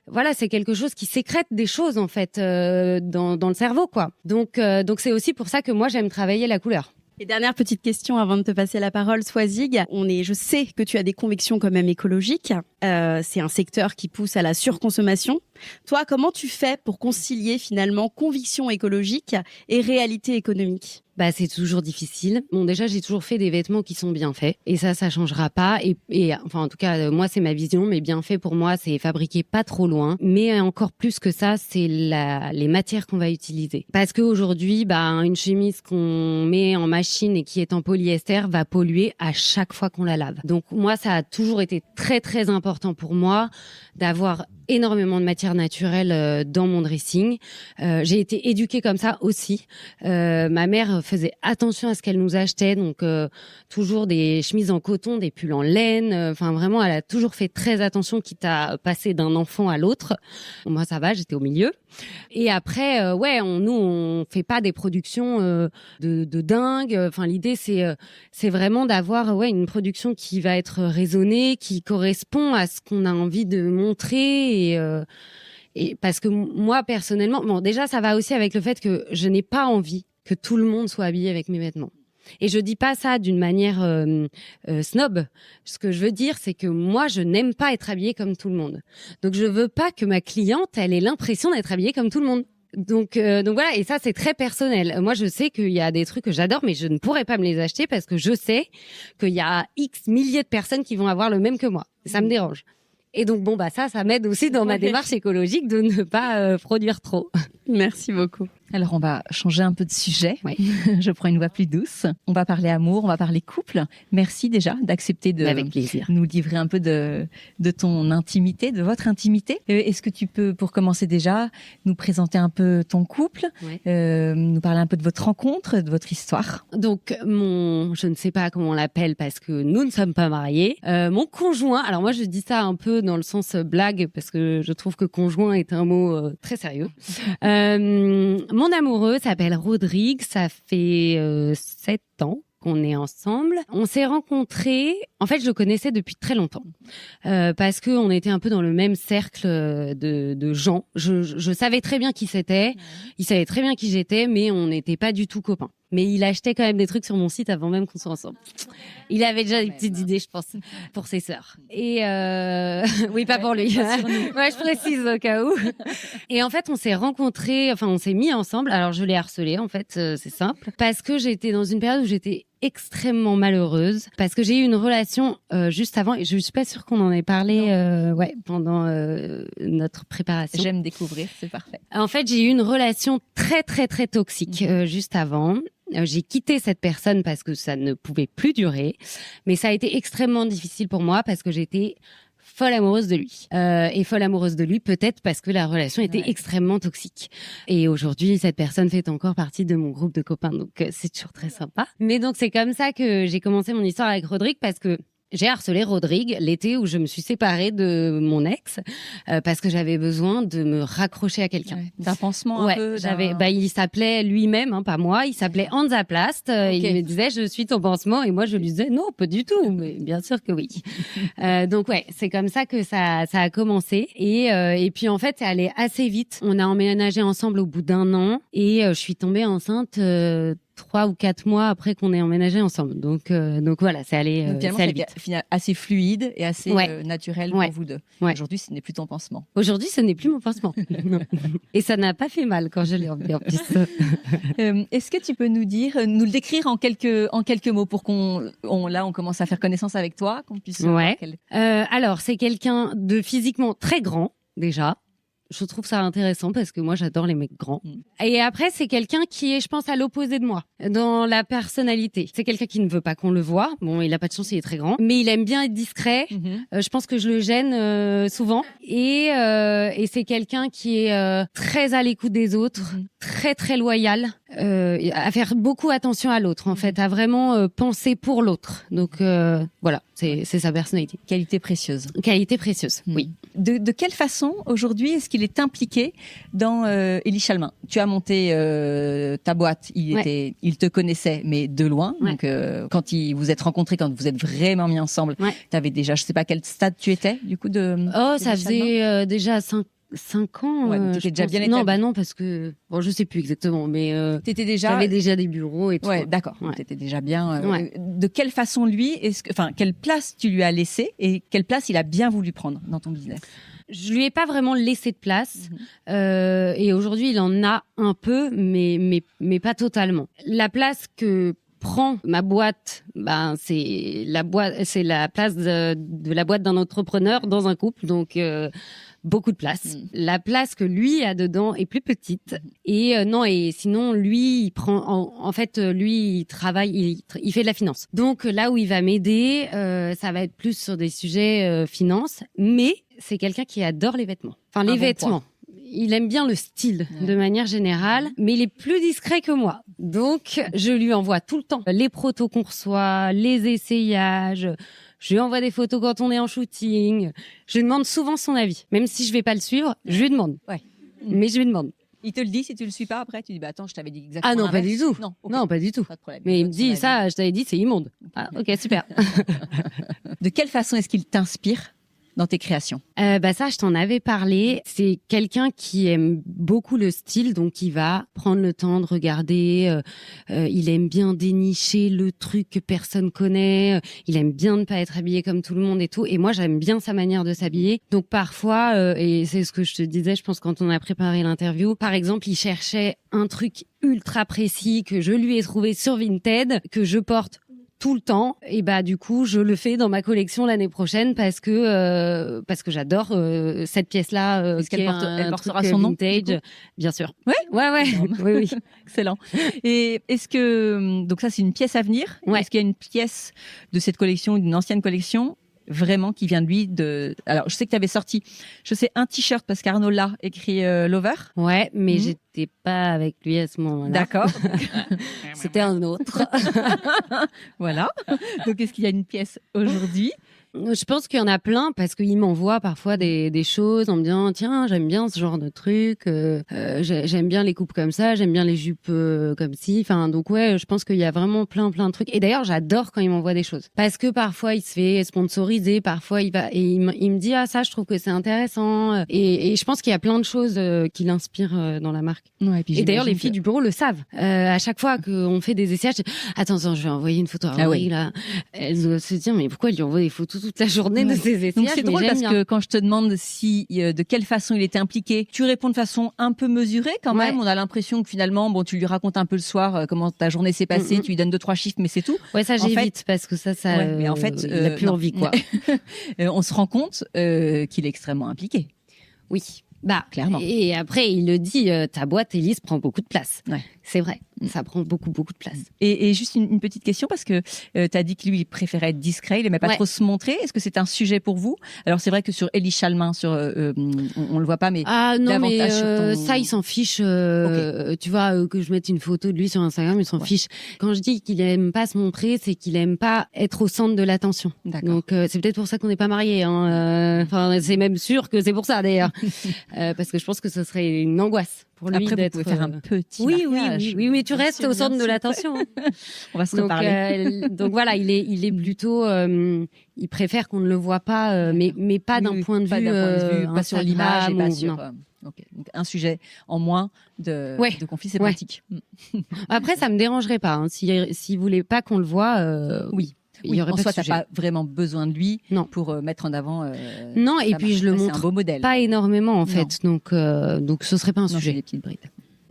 Voilà, c'est quelque chose qui sécrète des choses en fait dans le cerveau quoi. Donc c'est aussi pour ça que moi j'aime travailler la couleur. Et dernière petite question avant de te passer la parole, Swazig. Je sais que tu as des convictions quand même écologiques. C'est un secteur qui pousse à la surconsommation. Toi, comment tu fais pour concilier finalement conviction écologique et réalité économique ? Bah, c'est toujours difficile. Bon, déjà, j'ai toujours fait des vêtements qui sont bien faits. Et ça changera pas. Et enfin, en tout cas, moi, c'est ma vision. Mais bien fait pour moi, c'est fabriquer pas trop loin. Mais encore plus que ça, c'est les matières qu'on va utiliser. Parce qu'aujourd'hui, une chemise qu'on met en machine et qui est en polyester va polluer à chaque fois qu'on la lave. Donc, moi, ça a toujours été très, très important pour moi d'avoir énormément de matières naturelles dans mon dressing. J'ai été éduquée comme ça aussi. Ma mère faisait attention à ce qu'elle nous achetait, donc toujours des chemises en coton, des pulls en laine. Enfin vraiment, elle a toujours fait très attention, quitte à passer d'un enfant à l'autre. Moi ça va, j'étais au milieu. Et après, nous on fait pas des productions de dingue. Enfin l'idée c'est vraiment d'avoir une production qui va être raisonnée, qui correspond à ce qu'on a envie de montrer. Et parce que moi personnellement, bon déjà ça va aussi avec le fait que je n'ai pas envie que tout le monde soit habillé avec mes vêtements. Et je dis pas ça d'une manière snob. Ce que je veux dire, c'est que moi, je n'aime pas être habillée comme tout le monde. Donc, je veux pas que ma cliente, elle ait l'impression d'être habillée comme tout le monde. Donc voilà, et ça, c'est très personnel. Moi, je sais qu'il y a des trucs que j'adore, mais je ne pourrais pas me les acheter parce que je sais qu'il y a X milliers de personnes qui vont avoir le même que moi. Ça me dérange. Et donc, ça m'aide aussi dans ma démarche écologique de ne pas produire trop. Merci beaucoup. Alors, on va changer un peu de sujet. Oui. Je prends une voix plus douce. On va parler amour, on va parler couple. Merci déjà d'accepter de Avec plaisir. nous livrer un peu de ton intimité, de votre intimité. Est-ce que tu peux, pour commencer déjà, nous présenter un peu ton couple, nous parler un peu de votre rencontre, de votre histoire? Donc, je ne sais pas comment on l'appelle parce que nous ne sommes pas mariés. Mon conjoint, alors moi je dis ça un peu dans le sens blague parce que je trouve que conjoint est un mot très sérieux. Mon amoureux s'appelle Rodrigue, ça fait 7 ans qu'on est ensemble. On s'est rencontrés, en fait je le connaissais depuis très longtemps, parce que on était un peu dans le même cercle de gens. Je savais très bien qui c'était, il savait très bien qui j'étais, mais on n'était pas du tout copains. Mais il achetait quand même des trucs sur mon site avant même qu'on soit ensemble. Il avait déjà des petites idées, je pense, pour ses sœurs. Et oui, pas pour lui. Ouais, je précise au cas où. Et en fait, on s'est rencontrés, on s'est mis ensemble. Alors, je l'ai harcelé, en fait, c'est simple. Parce que j'étais dans une période où j'étais extrêmement malheureuse. Parce que j'ai eu une relation juste avant, et je suis pas sûre qu'on en ait parlé pendant notre préparation. J'aime découvrir, c'est parfait. En fait, j'ai eu une relation très, très, très toxique juste avant. J'ai quitté cette personne parce que ça ne pouvait plus durer, mais ça a été extrêmement difficile pour moi parce que j'étais folle amoureuse de lui. Et folle amoureuse de lui peut-être parce que la relation était extrêmement toxique. Et aujourd'hui, cette personne fait encore partie de mon groupe de copains, donc c'est toujours très sympa. Mais donc c'est comme ça que j'ai commencé mon histoire avec Rodrigue parce que j'ai harcelé Rodrigue l'été où je me suis séparée de mon ex parce que j'avais besoin de me raccrocher à quelqu'un. D'un pansement un peu. Il s'appelait lui-même, pas moi. Il s'appelait Hansaplast. Il me disait je suis ton pansement et moi je lui disais non, pas du tout. Mais bien sûr que oui. Donc c'est comme ça que ça a commencé et puis en fait c'est allé assez vite. On a emménagé ensemble au bout d'1 an et je suis tombée enceinte 3 ou 4 mois après qu'on ait emménagé ensemble. Donc voilà, c'est allé vite. Assez fluide et assez naturel pour vous deux. Ouais. Aujourd'hui, ce n'est plus ton pansement. Aujourd'hui, ce n'est plus mon pansement. Non. Et ça n'a pas fait mal quand je l'ai enlevé en plus. Est-ce que tu peux nous le décrire en quelques mots pour qu'on commence à faire connaissance avec toi, qu'on puisse. Alors, c'est quelqu'un de physiquement très grand déjà. Je trouve ça intéressant parce que moi, j'adore les mecs grands. Et après, c'est quelqu'un qui est, je pense, à l'opposé de moi dans la personnalité. C'est quelqu'un qui ne veut pas qu'on le voie. Bon, il a pas de chance, il est très grand. Mais il aime bien être discret. Je pense que je le gêne souvent. Et c'est quelqu'un qui est très à l'écoute des autres, très, très loyal, à faire beaucoup attention à l'autre, en fait, à vraiment penser pour l'autre. Donc, voilà, c'est sa personnalité. Qualité précieuse. Qualité précieuse, oui. De quelle façon, aujourd'hui, est-ce qu'il est impliqué dans Élie Chalmin? Tu as monté ta boîte, il te connaissait, mais de loin. Ouais. Donc, quand vous êtes rencontrés, quand vous êtes vraiment mis ensemble, tu avais déjà, je sais pas quel stade tu étais, du coup, de... Oh, ça Élie Chalmin faisait déjà 5 ans. Ouais, donc t'étais déjà bien Non, établie. non, parce que bon, je sais plus exactement, mais T'étais déjà... j'avais déjà des bureaux et tout. Ouais, d'accord. Ouais. T'étais déjà bien. Ouais. De quelle façon lui, quelle place tu lui as laissé et quelle place il a bien voulu prendre dans ton business? Je lui ai pas vraiment laissé de place, et aujourd'hui il en a un peu, mais pas totalement. La place que prend ma boîte, c'est la place de la boîte d'un entrepreneur dans un couple, donc beaucoup de place. La place que lui a dedans est plus petite. Et non, et sinon lui il prend en fait lui il travaille, il fait de la finance. Donc là où il va m'aider, ça va être plus sur des sujets finance, mais c'est quelqu'un qui adore les vêtements. Enfin les vêtements. Il aime bien le style de manière générale, mais il est plus discret que moi. Donc, je lui envoie tout le temps les protos qu'on reçoit, les essayages. Je lui envoie des photos quand on est en shooting. Je lui demande souvent son avis. Même si je vais pas le suivre, je lui demande. Ouais. Mais je lui demande. Il te le dit, si tu le suis pas après, tu dis attends, je t'avais dit exactement. Ah non, pas l'inverse. du tout. Non, ok. Non, pas du tout. Pas de problème. Mais il me Son dit avis. ça, je t'avais dit, c'est immonde. Ah, ok, super. De quelle façon est-ce qu'il t'inspire dans tes créations? Ça, je t'en avais parlé. C'est quelqu'un qui aime beaucoup le style, donc il va prendre le temps de regarder. Il aime bien dénicher le truc que personne connaît. Il aime bien ne pas être habillé comme tout le monde et tout. Et moi, j'aime bien sa manière de s'habiller. Donc parfois, et c'est ce que je te disais, je pense quand on a préparé l'interview, par exemple, il cherchait un truc ultra précis que je lui ai trouvé sur Vinted, que je porte tout le temps, et du coup je le fais dans ma collection l'année prochaine parce que j'adore cette pièce-là. Est-ce qu'elle elle portera truc son nom, vintage, du coup bien sûr. Ouais. Oui. Excellent. Et est-ce que donc ça c'est une pièce à venir? Ouais. Est-ce qu'il y a une pièce de cette collection, d'une ancienne collection, vraiment qui vient de lui Alors je sais que tu avais sorti, un t-shirt parce qu'Arnaud l'a écrit Lover. Ouais, mais j'étais pas avec lui à ce moment-là. D'accord. C'était un autre. Voilà. Donc est-ce qu'il y a une pièce aujourd'hui? Je pense qu'il y en a plein parce qu'il m'envoie parfois des choses en me disant tiens, j'aime bien ce genre de truc, j'aime bien les coupes comme ça, j'aime bien les jupes comme ci. Enfin donc ouais, je pense qu'il y a vraiment plein de trucs. Et d'ailleurs j'adore quand il m'envoie des choses parce que parfois il se fait sponsoriser, parfois il me dit ah ça je trouve que c'est intéressant, et je pense qu'il y a plein de choses qui l'inspirent dans la marque. Ouais, Et d'ailleurs les filles du bureau le savent. À chaque fois qu'on fait des essayages, attends, je vais envoyer une photo à Aurélie là. Elles doivent se dire mais pourquoi il lui envoie des photos toute la journée de ses essayages? Donc c'est drôle parce bien. que quand je te demande de quelle façon il était impliqué, tu réponds de façon un peu mesurée quand même. On a l'impression que finalement, tu lui racontes un peu le soir comment ta journée s'est passée, tu lui donnes 2-3 chiffres, mais c'est tout. Ouais, ça j'évite parce que ça mais en fait, il a plus envie quoi. On se rend compte qu'il est extrêmement impliqué. Oui. Clairement. Et après, il le dit, ta boîte, Élise, prend beaucoup de place. Ouais. C'est vrai, ça prend beaucoup de place. Et juste une petite question, parce que tu as dit que lui, il préférait être discret, il aimait pas trop se montrer. Est-ce que c'est un sujet pour vous? Alors, c'est vrai que sur Élie Chalmin, on le voit pas, mais ah non, davantage sur ton... ça, il s'en fiche. Tu vois, que je mette une photo de lui sur Instagram, il s'en fiche. Quand je dis qu'il aime pas se montrer, c'est qu'il aime pas être au centre de l'attention. Donc, c'est peut-être pour ça qu'on n'est pas mariés. Enfin, c'est même sûr que c'est pour ça, d'ailleurs. Parce que je pense que ce serait une angoisse pour lui. Après, d'être... vous pouvez faire un petit mariage. Oui, mais tu restes au centre de l'attention. On va se reparler. Donc voilà, il est plutôt, il préfère qu'on ne le voit pas, mais pas d'un point de vue, pas sur l'image et pas sur. Donc, un sujet en moins de conflit, c'est pratique. Après, ça me dérangerait pas. S'il voulait pas qu'on le voit, oui. Il y aurait en pas soi, de t'as sujet. pas vraiment besoin de lui pour mettre en avant. Non, et puis je le montre un beau modèle. pas énormément en fait, donc ce serait pas un sujet. Des petites brides.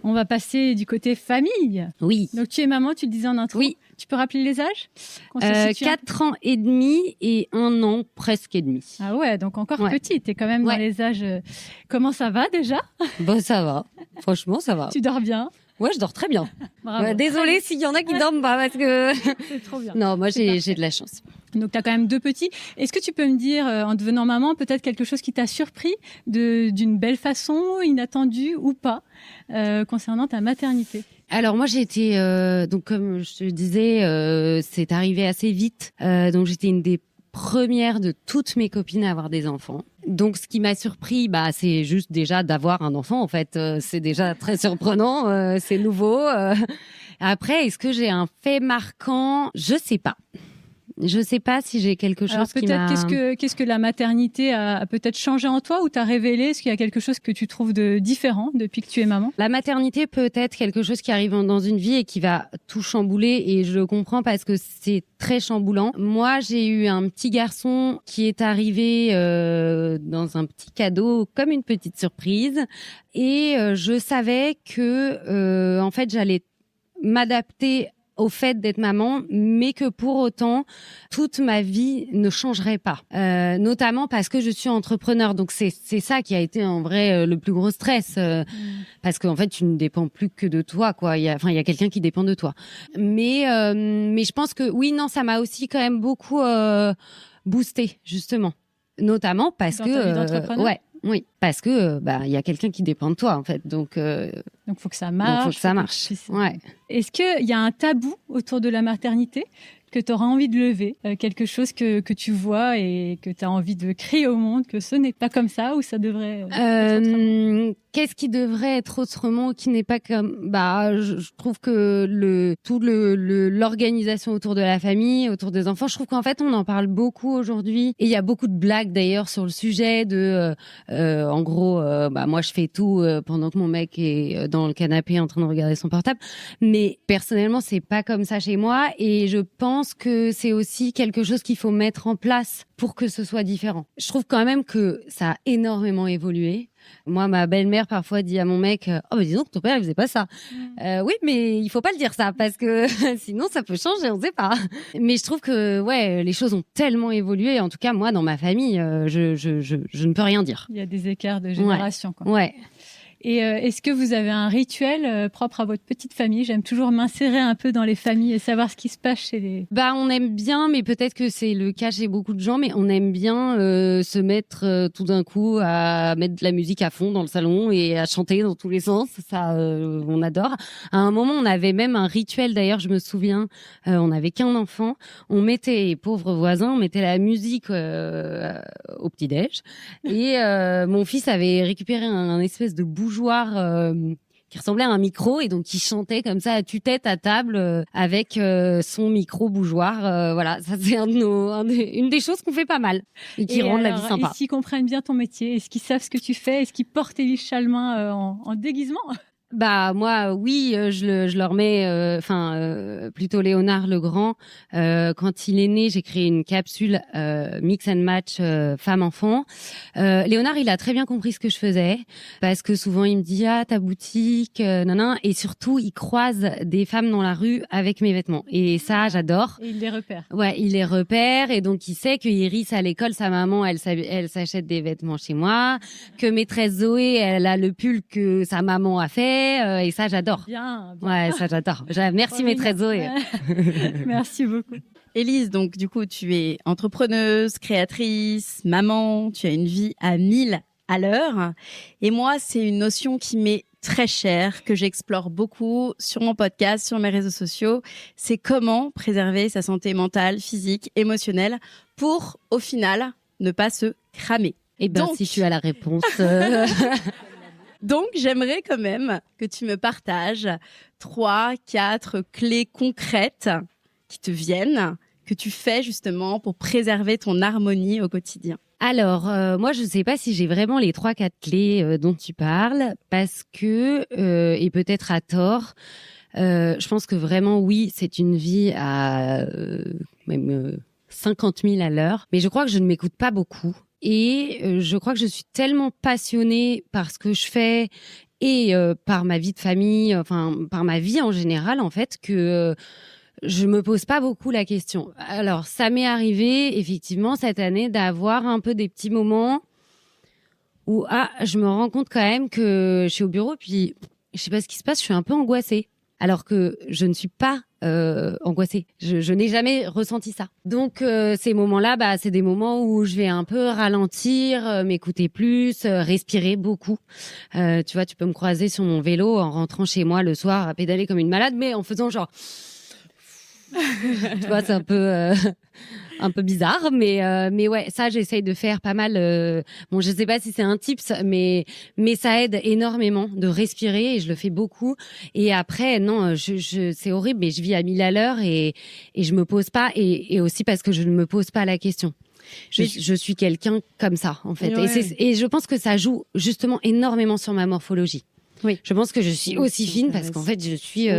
On va passer du côté famille. Oui. Donc tu es maman, tu le disais en intro. Oui. Tu peux rappeler les âges? Qu'on se situe 4 ans et demi et 1 an presque et demi. Ah ouais, donc encore petit. T'es quand même dans les âges. Comment ça va déjà? Bon, ça va. Franchement, ça va. Tu dors bien? Ouais, je dors très bien. Bravo. Désolée s'il y en a qui dorment pas parce que. C'est trop bien. Non, moi j'ai de la chance. Donc, tu as quand même 2 petits. Est-ce que tu peux me dire, en devenant maman, peut-être quelque chose qui t'a surpris d'une belle façon, inattendue ou pas, concernant ta maternité? Alors moi j'ai été donc comme je te disais c'est arrivé assez vite donc j'étais une des première de toutes mes copines à avoir des enfants. Donc, ce qui m'a surpris, c'est juste déjà d'avoir un enfant. En fait, c'est déjà très surprenant, c'est nouveau. Après, est-ce que j'ai un fait marquant ? Je sais pas. Je sais pas si j'ai quelque chose Alors, qui m'a... qu'est-ce que la maternité a peut-être changé en toi ou t'a révélé ? Est-ce qu'il y a quelque chose que tu trouves de différent depuis que tu es maman ? La maternité peut être quelque chose qui arrive dans une vie et qui va tout chambouler, et je comprends parce que c'est très chamboulant. Moi, j'ai eu un petit garçon qui est arrivé dans un petit cadeau, comme une petite surprise, et je savais que en fait, j'allais m'adapter au fait d'être maman, mais que pour autant, toute ma vie ne changerait pas. Notamment parce que je suis entrepreneur. Donc, c'est ça qui a été en vrai le plus gros stress. Parce qu'en fait, tu ne dépends plus que de toi, quoi. Il y a quelqu'un qui dépend de toi. Mais je pense que, oui, non, ça m'a aussi quand même beaucoup boosté, justement. Notamment parce dans ta vie d'entrepreneur ? ouais. Oui, parce que il y a quelqu'un qui dépend de toi en fait, donc faut que ça marche. Faut que ça marche. Ouais. Est-ce qu'il y a un tabou autour de la maternité que tu auras envie de lever, quelque chose que tu vois et que tu as envie de crier au monde que ce n'est pas comme ça ou ça devrait être autrement ? Qu'est-ce qui devrait être autrement ou qui n'est pas comme... je trouve que l'organisation autour de la famille, autour des enfants, je trouve qu'en fait, on en parle beaucoup aujourd'hui. Et il y a beaucoup de blagues d'ailleurs sur le sujet de... en gros, moi, je fais tout pendant que mon mec est dans le canapé en train de regarder son portable. Mais personnellement, c'est pas comme ça chez moi. Et je pense que c'est aussi quelque chose qu'il faut mettre en place pour que ce soit différent. Je trouve quand même que ça a énormément évolué. Moi, ma belle-mère parfois dit à mon mec « Oh, dis donc, ton père, il faisait pas ça. » Oui, mais il faut pas le dire ça parce que sinon, ça peut changer, on sait pas. Mais je trouve que, les choses ont tellement évolué. En tout cas, moi, dans ma famille, je ne peux rien dire. Il y a des écarts de génération, quoi. Ouais. Et est-ce que vous avez un rituel propre à votre petite famille ? J'aime toujours m'insérer un peu dans les familles et savoir ce qui se passe chez les... On aime bien, mais peut-être que c'est le cas chez beaucoup de gens, mais on aime bien se mettre tout d'un coup à mettre de la musique à fond dans le salon et à chanter dans tous les sens. Ça, on adore. À un moment, on avait même un rituel, d'ailleurs, je me souviens, on n'avait qu'un enfant. On mettait, pauvres voisins, on mettait la musique au petit-déj. Et mon fils avait récupéré un espèce de bougeoir qui ressemblait à un micro et donc il chantait comme ça à tue-tête à table avec son micro bougeoir. Voilà, ça c'est une des choses qu'on fait pas mal et qui rend la vie sympa. Est-ce qu'ils comprennent bien ton métier ? Est-ce qu'ils savent ce que tu fais ? Est-ce qu'ils portent Élise Chalmin en déguisement ? Moi, oui, je leur mets, plutôt Léonard le grand. Quand il est né, j'ai créé une capsule mix and match femme-enfant. Léonard, il a très bien compris ce que je faisais parce que souvent il me dit ta boutique, et surtout il croise des femmes dans la rue avec mes vêtements et ça j'adore. Et il les repère. Ouais, il les repère et donc il sait que Iris à l'école, sa maman, elle s'achète des vêtements chez moi, que maîtresse Zoé, elle a le pull que sa maman a fait. Et ça, j'adore. Bien. Ouais, ça, j'adore. Merci, maîtresse Zoé. Merci beaucoup. Élise, donc, du coup, tu es entrepreneuse, créatrice, maman, tu as une vie à 1000 à l'heure. Et moi, c'est une notion qui m'est très chère, que j'explore beaucoup sur mon podcast, sur mes réseaux sociaux. C'est comment préserver sa santé mentale, physique, émotionnelle pour, au final, ne pas se cramer. Et donc, si tu as la réponse... Donc, j'aimerais quand même que tu me partages 3-4 clés concrètes qui te viennent, que tu fais justement pour préserver ton harmonie au quotidien. Alors, moi, je ne sais pas si j'ai vraiment les 3-4 clés dont tu parles, parce que, et peut-être à tort, je pense que vraiment, oui, c'est une vie à même 50 000 à l'heure, mais je crois que je ne m'écoute pas beaucoup. Et je crois que je suis tellement passionnée par ce que je fais et par ma vie de famille, par ma vie en général, en fait, que je me pose pas beaucoup la question. Alors, ça m'est arrivé, effectivement, cette année, d'avoir un peu des petits moments où, je me rends compte quand même que je suis au bureau, puis je sais pas ce qui se passe, je suis un peu angoissée. Alors que je ne suis pas angoissée. Je n'ai jamais ressenti ça. Donc ces moments-là, c'est des moments où je vais un peu ralentir, m'écouter plus, respirer beaucoup. Tu vois, tu peux me croiser sur mon vélo en rentrant chez moi le soir à pédaler comme une malade, mais en faisant genre... tu vois, c'est un peu... un peu bizarre, mais ouais, ça j'essaye de faire pas mal. Bon, je sais pas si c'est un tips, mais ça aide énormément de respirer et je le fais beaucoup. Et après, non, c'est horrible, mais je vis à 1000 à l'heure et je me pose pas et aussi parce que je ne me pose pas la question. Je suis quelqu'un comme ça, en fait. Ouais. Et je pense que ça joue justement énormément sur ma morphologie. Oui. Je pense que je suis aussi fine parce qu'en fait, je suis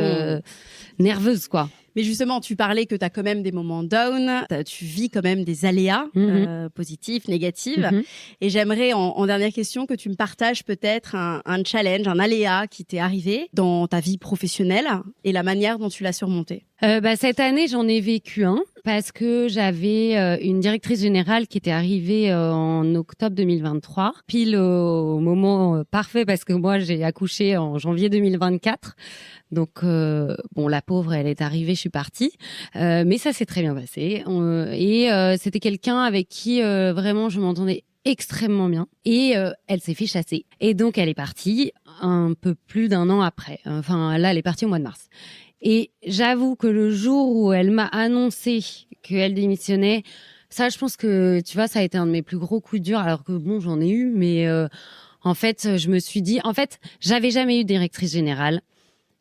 nerveuse, quoi. Mais justement, tu parlais que tu as quand même des moments down, tu vis quand même des aléas positifs, négatifs. Et j'aimerais, en dernière question, que tu me partages peut-être un challenge, un aléa qui t'est arrivé dans ta vie professionnelle et la manière dont tu l'as surmonté. Cette année, j'en ai vécu un parce que j'avais une directrice générale qui était arrivée en octobre 2023, pile au moment parfait parce que moi, j'ai accouché en janvier 2024. Donc, bon, la pauvre, elle est arrivée, je suis partie. Mais ça s'est très bien passé. C'était quelqu'un avec qui vraiment je m'entendais extrêmement bien. Et elle s'est fait chasser. Et donc, elle est partie un peu plus d'1 an après. Enfin, là, elle est partie au mois de mars. Et j'avoue que le jour où elle m'a annoncé qu'elle démissionnait, ça, je pense que, tu vois, ça a été un de mes plus gros coups durs. Alors que bon, j'en ai eu, mais en fait, je me suis dit... En fait, j'avais jamais eu de directrice générale.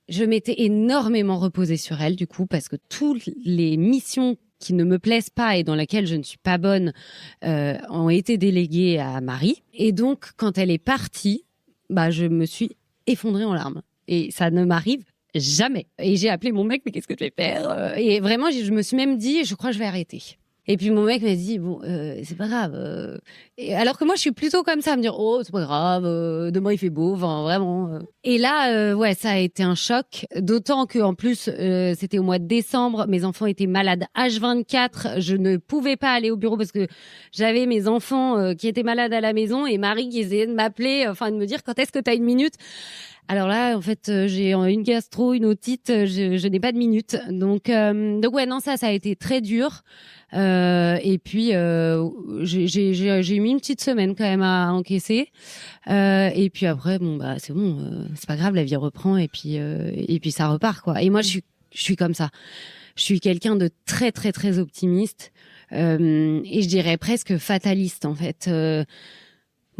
Je m'étais énormément reposée sur elle, du coup, parce que toutes les missions qui ne me plaisent pas et dans lesquelles je ne suis pas bonne ont été déléguées à Marie. Et donc, quand elle est partie, je me suis effondrée en larmes. Et ça ne m'arrive jamais. Et j'ai appelé mon mec, mais qu'est-ce que je vais faire? Et vraiment, je me suis même dit, je crois que je vais arrêter. Et puis mon mec m'a dit bon c'est pas grave. Et alors que moi je suis plutôt comme ça à me dire oh c'est pas grave, demain il fait beau, enfin vraiment. Et là ouais ça a été un choc, d'autant que en plus c'était au mois de décembre, mes enfants étaient malades H24, je ne pouvais pas aller au bureau parce que j'avais mes enfants qui étaient malades à la maison et Marie qui essayait de m'appeler, enfin de me dire quand est-ce que t'as une minute. Alors là, en fait, j'ai une gastro, une otite, je n'ai pas de minutes. Donc ouais, non, ça a été très dur. Et puis j'ai mis une petite semaine quand même à encaisser. Et puis après, c'est bon, c'est pas grave, la vie reprend et puis ça repart quoi. Et moi, je suis comme ça. Je suis quelqu'un de très très très optimiste et je dirais presque fataliste en fait.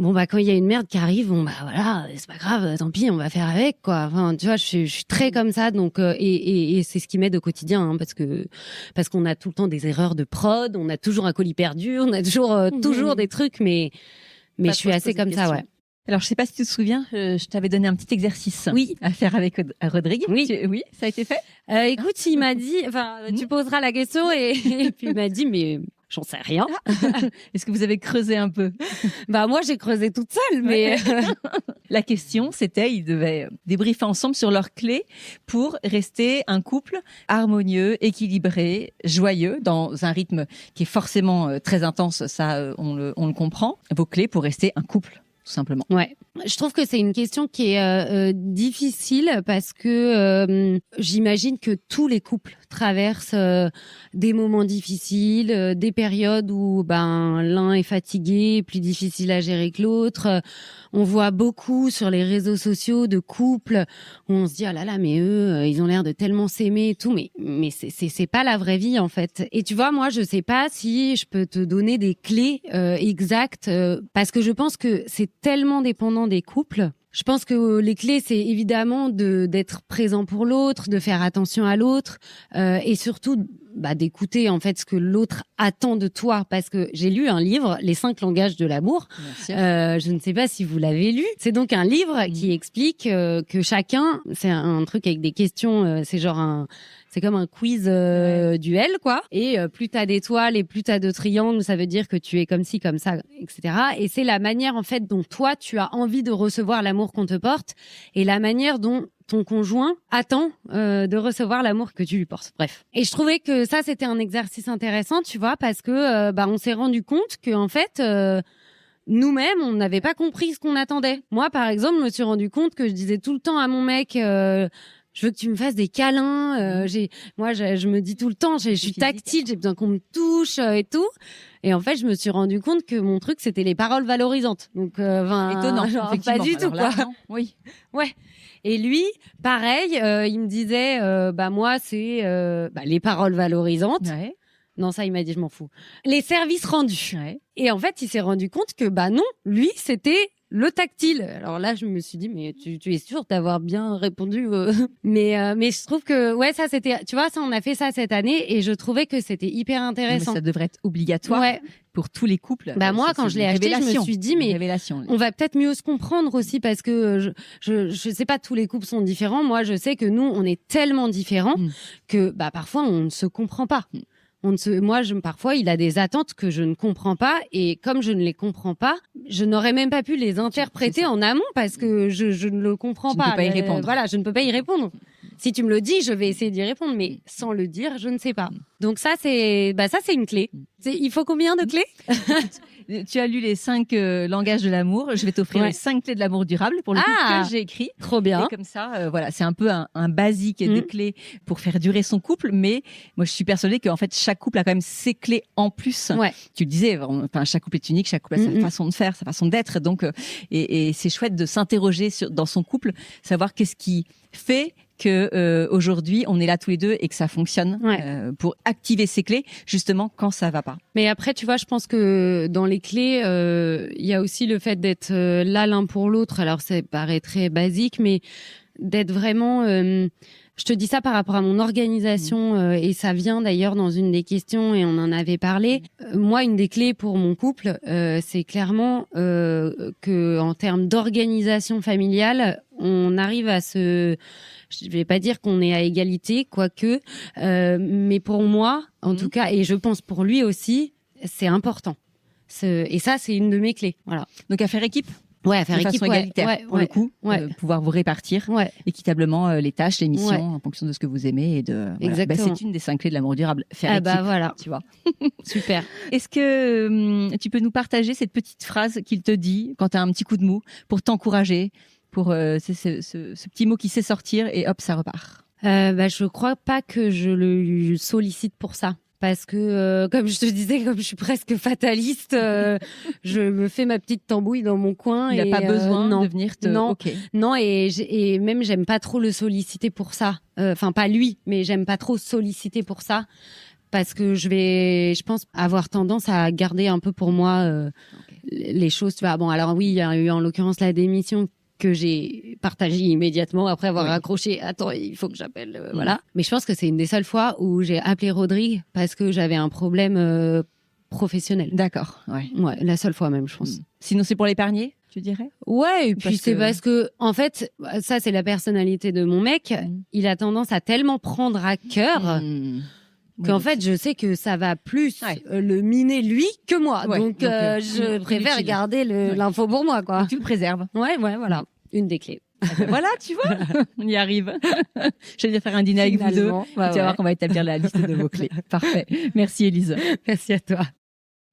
Quand il y a une merde qui arrive, voilà, c'est pas grave, tant pis, on va faire avec, quoi. Enfin, tu vois, je suis très comme ça, donc, et c'est ce qui m'aide au quotidien, hein, parce qu'on a tout le temps des erreurs de prod, on a toujours un colis perdu, on a toujours des trucs, mais je suis assez comme ça, ouais. Alors, je sais pas si tu te souviens, je t'avais donné un petit exercice à faire avec Rodrigue. Oui, ça a été fait. Écoute, il m'a dit, tu poseras la question et puis il m'a dit, mais j'en sais rien. Est-ce que vous avez creusé un peu? Moi, j'ai creusé toute seule, mais la question, c'était, ils devaient débriefer ensemble sur leurs clés pour rester un couple harmonieux, équilibré, joyeux, dans un rythme qui est forcément très intense. Ça, on le comprend. Vos clés pour rester un couple, tout simplement. Ouais. Je trouve que c'est une question qui est difficile parce que j'imagine que tous les couples traversent des moments difficiles, des périodes où l'un est fatigué, plus difficile à gérer que l'autre. On voit beaucoup sur les réseaux sociaux de couples où on se dit ah là là mais eux ils ont l'air de tellement s'aimer et tout mais c'est pas la vraie vie en fait. Et tu vois moi je sais pas si je peux te donner des clés exactes parce que je pense que c'est tellement dépendant des couples. Je pense que les clés, c'est évidemment d'être présent pour l'autre, de faire attention à l'autre et surtout d'écouter en fait ce que l'autre attend de toi. Parce que j'ai lu un livre, Les 5 langages de l'amour. Je ne sais pas si vous l'avez lu. C'est donc un livre qui explique que chacun, c'est un truc avec des questions, c'est comme un quiz duel, quoi. Et plus t'as d'étoiles et plus t'as de triangles, ça veut dire que tu es comme ci, comme ça, etc. Et c'est la manière, en fait, dont toi, tu as envie de recevoir l'amour qu'on te porte et la manière dont ton conjoint attend de recevoir l'amour que tu lui portes. Bref. Et je trouvais que ça, c'était un exercice intéressant, tu vois, parce que on s'est rendu compte que, en fait... nous-mêmes, on n'avait pas compris ce qu'on attendait. Moi, par exemple, je me suis rendu compte que je disais tout le temps à mon mec... je veux que tu me fasses des câlins. Je me dis tout le temps, je suis tactile, j'ai besoin qu'on me touche et tout. Et en fait, je me suis rendu compte que mon truc, c'était les paroles valorisantes. Donc, étonnant, pas du tout, quoi. Là, oui. Ouais. Et lui, pareil, il me disait, moi, c'est les paroles valorisantes. Ouais. Non, ça, il m'a dit, je m'en fous. Les services rendus. Ouais. Et en fait, il s'est rendu compte que, bah non, lui, c'était le tactile. Alors là, je me suis dit, mais tu es sûre d'avoir bien répondu mais je trouve que, ouais, ça, c'était, tu vois, ça, on a fait ça cette année et je trouvais que c'était hyper intéressant. Mais ça devrait être obligatoire Ouais. pour tous les couples. Bah moi, quand je l'ai acheté, je me suis dit, mais révélation. on va peut-être mieux se comprendre aussi parce que je sais pas, tous les couples sont différents. Moi, je sais que nous, on est tellement différents que bah parfois on ne se comprend pas. Parfois, il a des attentes que je ne comprends pas et comme je ne les comprends pas, je n'aurais même pas pu les interpréter en amont parce que je ne le comprends pas. Je ne peux pas y répondre. Voilà, je ne peux pas y répondre. Si tu me le dis, je vais essayer d'y répondre, mais sans le dire, je ne sais pas. Donc ça, c'est une clé. Il faut combien de clés? Tu as lu les 5 langages de l'amour. Je vais t'offrir les 5 clés de l'amour durable pour le couple que j'ai écrit. Trop bien. Et comme ça, voilà, c'est un peu un basique des clés pour faire durer son couple. Mais moi, je suis persuadée qu'en fait, chaque couple a quand même ses clés en plus. Ouais. Tu le disais, enfin, chaque couple est unique, chaque couple a sa façon de faire, sa façon d'être. Donc, et c'est chouette de s'interroger dans son couple, savoir qu'est-ce qui fait que aujourd'hui on est là tous les deux et que ça fonctionne pour activer ces clés justement quand ça va pas. Mais après tu vois, je pense que dans les clés il y a aussi le fait d'être là l'un pour l'autre. Alors ça paraît très basique, mais d'être vraiment je te dis ça par rapport à mon organisation et ça vient d'ailleurs dans une des questions et on en avait parlé. Moi, une des clés pour mon couple, c'est clairement que en termes d'organisation familiale, on arrive à je vais pas dire qu'on est à égalité, quoique, mais pour moi, en tout cas, et je pense pour lui aussi, c'est important. Et ça, c'est une de mes clés. Voilà. Donc à faire équipe. Ouais, à faire de équipe, façon égalitaire pour le coup, pouvoir vous répartir équitablement les tâches, les missions en fonction de ce que vous aimez et de. Voilà. Bah, c'est une des 5 clés de l'amour durable. Faire équipe. Bah voilà, tu vois. Super. Est-ce que tu peux nous partager cette petite phrase qu'il te dit quand tu as un petit coup de mou pour t'encourager, pour ce petit mot qui sait sortir et hop, ça repart. Je crois pas que je le sollicite pour ça. Parce que, comme je te disais, comme je suis presque fataliste, je me fais ma petite tambouille dans mon coin. Il n'a pas besoin de venir te... Non, et même, j'aime pas trop le solliciter pour ça. Enfin, pas lui, mais j'aime pas trop solliciter pour ça. Parce que je pense, avoir tendance à garder un peu pour moi les choses. Tu vois, bon, alors oui, il y a eu en l'occurrence la démission que j'ai partagé immédiatement après avoir raccroché. Attends, il faut que j'appelle, voilà. Mais je pense que c'est une des seules fois où j'ai appelé Rodrigue parce que j'avais un problème professionnel. D'accord, ouais, la seule fois même, je pense. Sinon, c'est pour l'épargner, tu dirais? Ouais, et puis c'est parce que, en fait, ça, c'est la personnalité de mon mec. Il a tendance à tellement prendre à cœur qu'en fait, je sais que ça va plus le miner lui que moi. Donc, je préfère garder l'info pour moi, quoi. Tu le préserves. Ouais, voilà. Une des clés. Voilà, tu vois, on y arrive. Je vais faire un dîner avec vous deux. Tu vas voir qu'on va établir la liste de vos clés. Parfait. Merci, Élise. Merci à toi.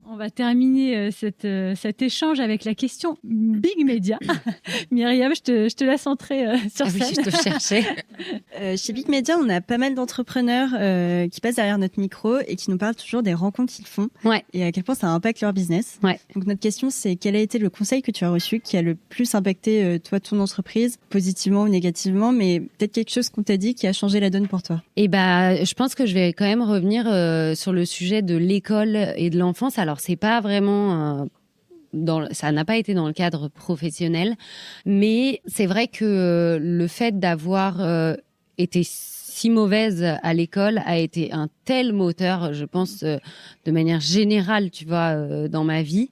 On va terminer cet échange avec la question Big Media. Myriam, je te laisse entrer sur scène. Oui, je te cherchais. Chez Big Media, on a pas mal d'entrepreneurs qui passent derrière notre micro et qui nous parlent toujours des rencontres qu'ils font et à quel point ça impacte leur business. Donc notre question, c'est quel a été le conseil que tu as reçu qui a le plus impacté toi, ton entreprise, positivement ou négativement, mais peut-être quelque chose qu'on t'a dit qui a changé la donne pour toi. Et je pense que je vais quand même revenir sur le sujet de l'école et de l'enfance. Alors c'est pas vraiment ça n'a pas été dans le cadre professionnel, mais c'est vrai que le fait d'avoir été si mauvaise à l'école a été un tel moteur, je pense, de manière générale, tu vois, dans ma vie,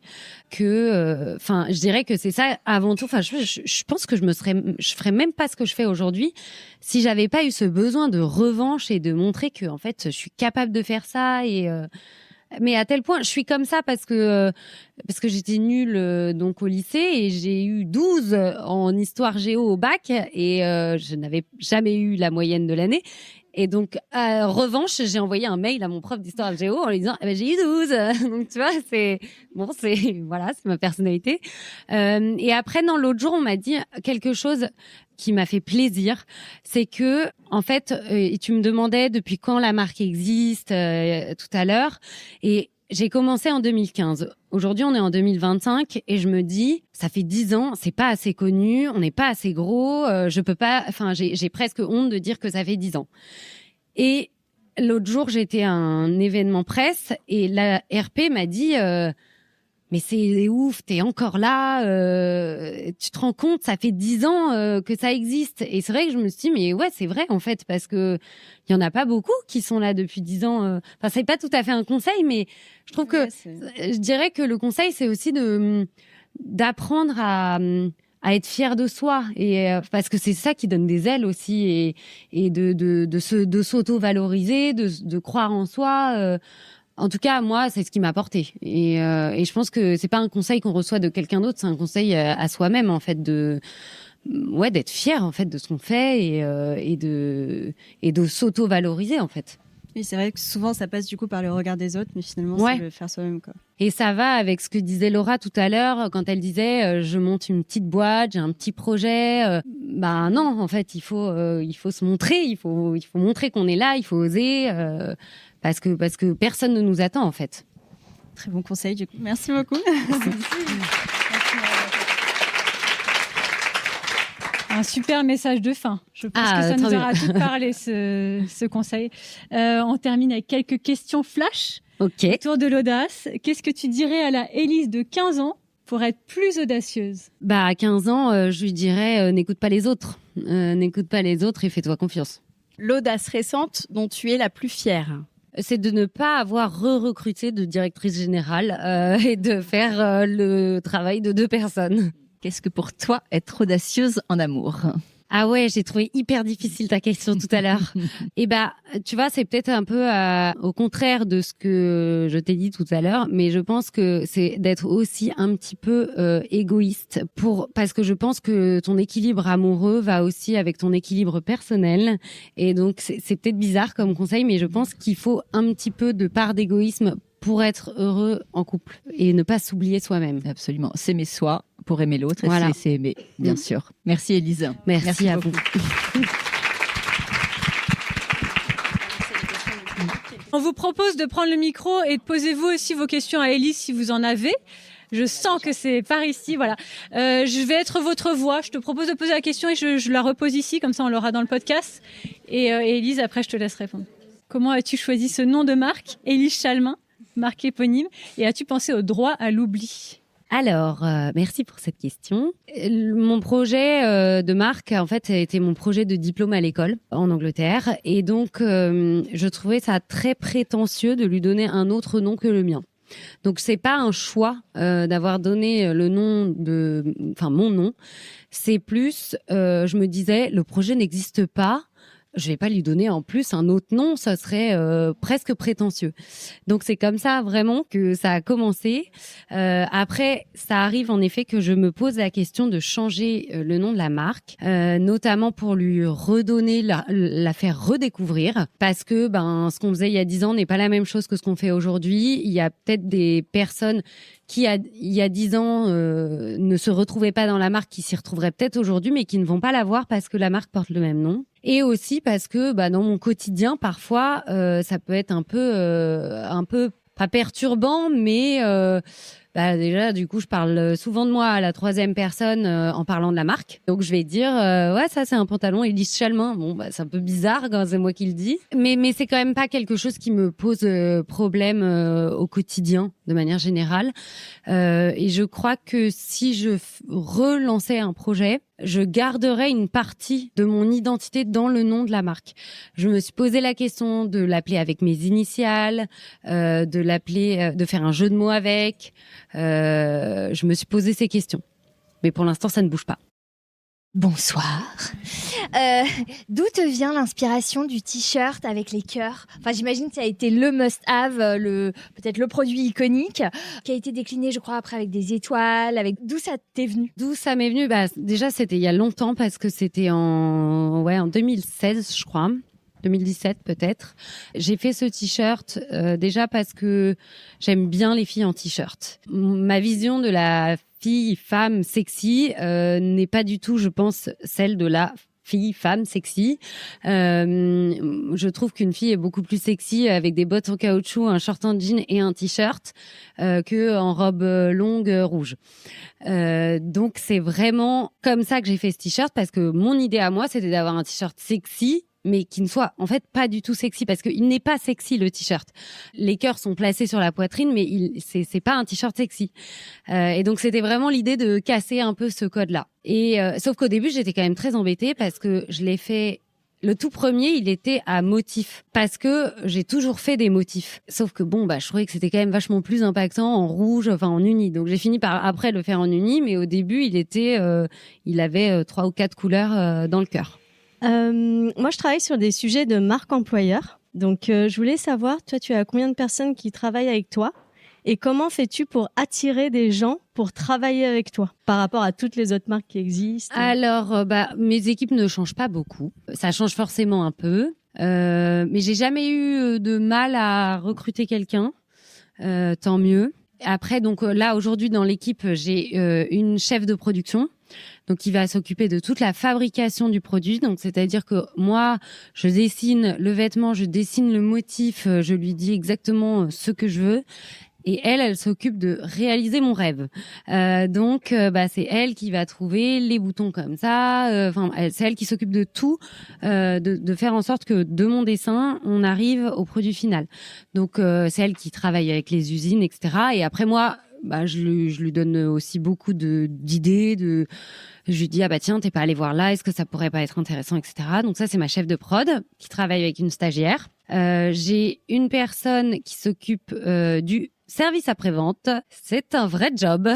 que, je dirais que c'est ça avant tout. Enfin, je pense que je ferais même pas ce que je fais aujourd'hui si j'avais pas eu ce besoin de revanche et de montrer que, en fait, je suis capable de faire ça et mais à tel point, je suis comme ça parce que j'étais nulle donc au lycée et j'ai eu 12 en histoire géo au bac et je n'avais jamais eu la moyenne de l'année. Et donc, en revanche, j'ai envoyé un mail à mon prof d'histoire géo en lui disant j'ai eu 12. Donc, tu vois, c'est ma personnalité. Et après, l'autre jour, on m'a dit quelque chose qui m'a fait plaisir, c'est que, en fait, tu me demandais depuis quand la marque existe tout à l'heure, et j'ai commencé en 2015. Aujourd'hui, on est en 2025 et je me dis, ça fait 10 ans, c'est pas assez connu, on n'est pas assez gros, je peux pas, j'ai presque honte de dire que ça fait 10 ans. Et l'autre jour, j'étais à un événement presse et la RP m'a dit mais c'est ouf, t'es encore là, tu te rends compte, ça fait 10 ans que ça existe. Et c'est vrai que je me suis dit, mais ouais, c'est vrai en fait, parce que il y en a pas beaucoup qui sont là depuis 10 ans. Enfin, c'est pas tout à fait un conseil, mais je trouve que je dirais que le conseil, c'est aussi d'apprendre à être fier de soi, et parce que c'est ça qui donne des ailes aussi, et de s'auto-valoriser, de croire en soi. En tout cas, moi, c'est ce qui m'a apporté. Et je pense que c'est pas un conseil qu'on reçoit de quelqu'un d'autre, c'est un conseil à soi-même, en fait, d'être fier, en fait, de ce qu'on fait, et de s'auto-valoriser, en fait. Oui, c'est vrai que souvent, ça passe du coup par le regard des autres, mais finalement, c'est le faire soi-même, quoi. Et ça va avec ce que disait Laura tout à l'heure, quand elle disait je monte une petite boîte, j'ai un petit projet. Bah non, en fait, il faut se montrer, il faut montrer qu'on est là, il faut oser, parce que personne ne nous attend, en fait. Très bon conseil, du coup. Merci beaucoup. Un super message de fin. Je pense que ça nous aura tout parlé, ce conseil. On termine avec quelques questions flash. Ok. Autour de l'audace. Qu'est-ce que tu dirais à la Élise de 15 ans pour être plus audacieuse? Bah, à 15 ans, je lui dirais n'écoute pas les autres. N'écoute pas les autres et fais-toi confiance. L'audace récente dont tu es la plus fière? C'est de ne pas avoir recruté de directrice générale et de faire le travail de 2 personnes. Qu'est-ce que pour toi être audacieuse en amour? Ah ouais, j'ai trouvé hyper difficile ta question tout à l'heure. Et bah, tu vois, c'est peut-être un peu au contraire de ce que je t'ai dit tout à l'heure, mais je pense que c'est d'être aussi un petit peu égoïste, parce que je pense que ton équilibre amoureux va aussi avec ton équilibre personnel. Et donc, c'est peut-être bizarre comme conseil, mais je pense qu'il faut un petit peu de part d'égoïsme pour être heureux en couple et ne pas s'oublier soi-même. Absolument. S'aimer soi pour aimer l'autre, et voilà. c'est aimer, bien sûr. Merci Élise. Merci à vous. On vous propose de prendre le micro et de poser vous aussi vos questions à Élise si vous en avez. Je sens que c'est par ici, voilà. Je vais être votre voix. Je te propose de poser la question et je la repose ici, comme ça on l'aura dans le podcast. Et Élise, après je te laisse répondre. Comment as-tu choisi ce nom de marque, Élise Chalmin, marque éponyme, et as-tu pensé au droit à l'oubli? Alors, merci pour cette question. Mon projet de marque, en fait, a été mon projet de diplôme à l'école en Angleterre. Et donc, je trouvais ça très prétentieux de lui donner un autre nom que le mien. Donc, c'est pas un choix d'avoir donné le nom mon nom. C'est plus, je me disais, le projet n'existe pas. Je vais pas lui donner en plus un autre nom, ça serait presque prétentieux. Donc c'est comme ça vraiment que ça a commencé. Après, ça arrive en effet que je me pose la question de changer le nom de la marque, notamment pour lui redonner, la faire redécouvrir, parce que ce qu'on faisait il y a 10 ans n'est pas la même chose que ce qu'on fait aujourd'hui. Il y a peut-être des personnes qui, il y a 10 ans, ne se retrouvaient pas dans la marque, qui s'y retrouveraient peut-être aujourd'hui, mais qui ne vont pas la voir parce que la marque porte le même nom. Et aussi parce que dans mon quotidien, parfois, ça peut être un peu pas perturbant, mais déjà, du coup, je parle souvent de moi à la 3e personne en parlant de la marque. Donc, je vais dire, ouais, ça, c'est un pantalon Élise Chalmin. Bon, c'est un peu bizarre quand c'est moi qui le dis. Mais c'est quand même pas quelque chose qui me pose problème au quotidien, de manière générale. Et je crois que si je relançais un projet, je garderais une partie de mon identité dans le nom de la marque. Je me suis posé la question de l'appeler avec mes initiales, de faire un jeu de mots avec. Je me suis posé ces questions. Mais pour l'instant, ça ne bouge pas. Bonsoir. D'où te vient l'inspiration du t-shirt avec les cœurs? Enfin, j'imagine que ça a été le must-have, peut-être le produit iconique, qui a été décliné, je crois, après avec des étoiles. D'où ça t'est venu? D'où ça m'est venu? Déjà, c'était il y a longtemps, parce que c'était en 2016, je crois. 2017 peut-être. J'ai fait ce t-shirt déjà parce que j'aime bien les filles en t-shirt. Ma vision de la femme sexy n'est pas du tout, je pense, celle de la femme sexy. Je trouve qu'une fille est beaucoup plus sexy avec des bottes en caoutchouc, un short en jean et un t-shirt que en robe longue rouge. Donc c'est vraiment comme ça que j'ai fait ce t-shirt, parce que mon idée à moi, c'était d'avoir un t-shirt sexy mais qui ne soit en fait pas du tout sexy, parce qu'il n'est pas sexy le t-shirt. Les cœurs sont placés sur la poitrine, mais c'est pas un t-shirt sexy. Et donc c'était vraiment l'idée de casser un peu ce code-là. Et sauf qu'au début j'étais quand même très embêtée parce que je l'ai fait. Le tout premier, il était à motif parce que j'ai toujours fait des motifs. Sauf que je trouvais que c'était quand même vachement plus impactant en rouge, enfin en uni. Donc j'ai fini par après le faire en uni, mais au début, il avait 3 ou 4 couleurs dans le cœur. Moi, je travaille sur des sujets de marque employeur. Donc, je voulais savoir, toi, tu as combien de personnes qui travaillent avec toi et comment fais-tu pour attirer des gens pour travailler avec toi par rapport à toutes les autres marques qui existent? Alors, mes équipes ne changent pas beaucoup. Ça change forcément un peu. Mais j'ai jamais eu de mal à recruter quelqu'un. Tant mieux. Après, donc là, aujourd'hui, dans l'équipe, j'ai une chef de production. Donc, qui va s'occuper de toute la fabrication du produit. Donc, c'est-à-dire que moi, je dessine le vêtement, je dessine le motif, je lui dis exactement ce que je veux. Et elle s'occupe de réaliser mon rêve. Donc, c'est elle qui va trouver les boutons comme ça. C'est elle qui s'occupe de tout, de faire en sorte que de mon dessin, on arrive au produit final. Donc, c'est elle qui travaille avec les usines, etc. Et après, moi, je lui donne aussi beaucoup d'idées. Je lui dis, tiens, t'es pas allé voir là, est-ce que ça pourrait pas être intéressant, etc. Donc ça, c'est ma chef de prod qui travaille avec une stagiaire. J'ai une personne qui s'occupe du service après-vente. C'est un vrai job.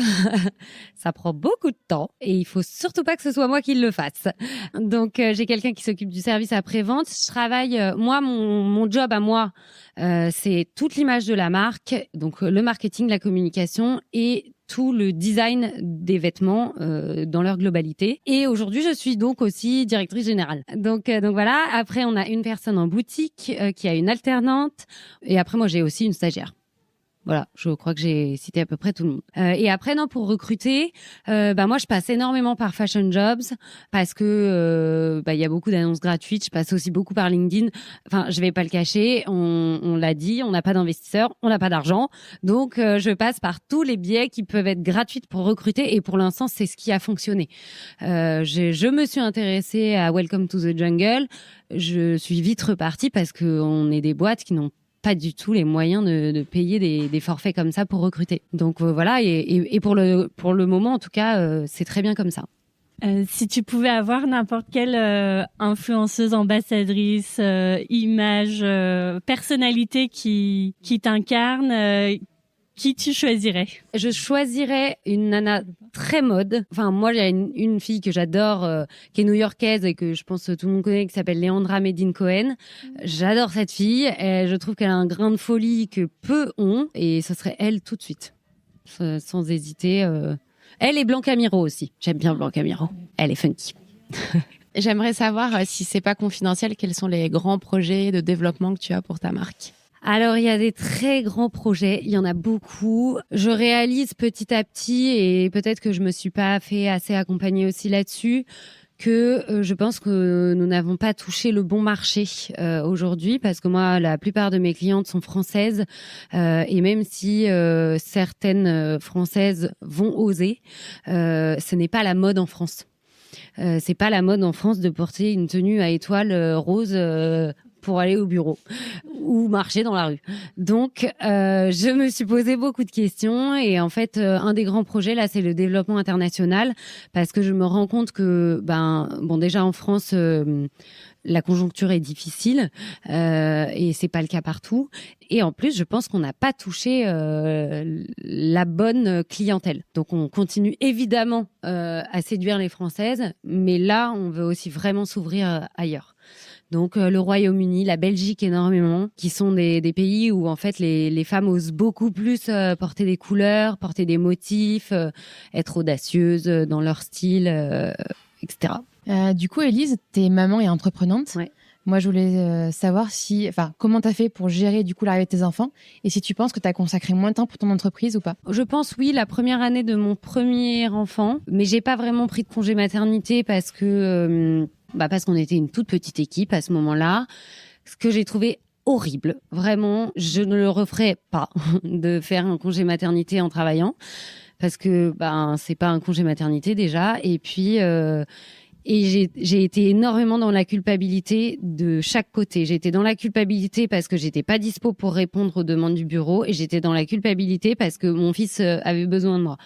Ça prend beaucoup de temps et il faut surtout pas que ce soit moi qui le fasse. Donc, j'ai quelqu'un qui s'occupe du service après-vente. Je travaille, moi, mon job à moi, c'est toute l'image de la marque, donc le marketing, la communication et tout le design des vêtements dans leur globalité. Et aujourd'hui, je suis donc aussi directrice générale. Donc voilà. Après, on a une personne en boutique qui a une alternante. Et après, moi, j'ai aussi une stagiaire. Voilà, je crois que j'ai cité à peu près tout le monde. Et après, pour recruter, moi, je passe énormément par Fashion Jobs parce que y a beaucoup d'annonces gratuites. Je passe aussi beaucoup par LinkedIn. Enfin, je vais pas le cacher, on l'a dit, on n'a pas d'investisseurs, on n'a pas d'argent. Donc, je passe par tous les biais qui peuvent être gratuits pour recruter. Et pour l'instant, c'est ce qui a fonctionné. Je me suis intéressée à Welcome to the Jungle. Je suis vite repartie parce que on est des boîtes qui n'ont pas du tout les moyens de payer des forfaits comme ça pour recruter. Donc voilà, et pour le moment, en tout cas, c'est très bien comme ça. Si tu pouvais avoir n'importe quelle influenceuse, ambassadrice, image, personnalité qui t'incarne, qui tu choisirais? Je choisirais une nana très mode. Enfin, moi, j'ai une fille que j'adore, qui est new-yorkaise et que je pense que tout le monde connaît, qui s'appelle Leandra Medine Cohen. J'adore cette fille. Et je trouve qu'elle a un grain de folie que peu ont. Et ce serait elle tout de suite, sans hésiter. Elle et Blanca Miro aussi. J'aime bien Blanca Miro. Elle est funky. J'aimerais savoir, si c'est pas confidentiel, quels sont les grands projets de développement que tu as pour ta marque? Alors, il y a des très grands projets, il y en a beaucoup. Je réalise petit à petit, et peut-être que je me suis pas fait assez accompagner aussi là-dessus, que je pense que nous n'avons pas touché le bon marché aujourd'hui, parce que moi, la plupart de mes clientes sont françaises, et même si certaines françaises vont oser, ce n'est pas la mode en France. C'est pas la mode en France de porter une tenue à étoiles roses pour aller au bureau ou marcher dans la rue. Donc, je me suis posé beaucoup de questions et en fait, un des grands projets là, c'est le développement international parce que je me rends compte que, déjà en France, la conjoncture est difficile et c'est pas le cas partout. Et en plus, je pense qu'on n'a pas touché la bonne clientèle. Donc, on continue évidemment à séduire les Françaises, mais là, on veut aussi vraiment s'ouvrir ailleurs. Donc le Royaume-Uni, la Belgique énormément, qui sont des pays où en fait les femmes osent beaucoup plus porter des couleurs, porter des motifs, être audacieuses dans leur style, etc. Du coup, Élise, t'es maman et entreprenante. Ouais. Moi, je voulais savoir comment t'as fait pour gérer du coup l'arrivée de tes enfants et si tu penses que t'as consacré moins de temps pour ton entreprise ou pas. Je pense oui, la première année de mon premier enfant, mais j'ai pas vraiment pris de congé maternité parce qu'on était une toute petite équipe à ce moment-là, ce que j'ai trouvé horrible. Vraiment, je ne le referai pas de faire un congé maternité en travaillant parce que c'est pas un congé maternité déjà et puis Et j'ai été énormément dans la culpabilité de chaque côté. J'étais dans la culpabilité parce que j'étais pas dispo pour répondre aux demandes du bureau, et j'étais dans la culpabilité parce que mon fils avait besoin de moi.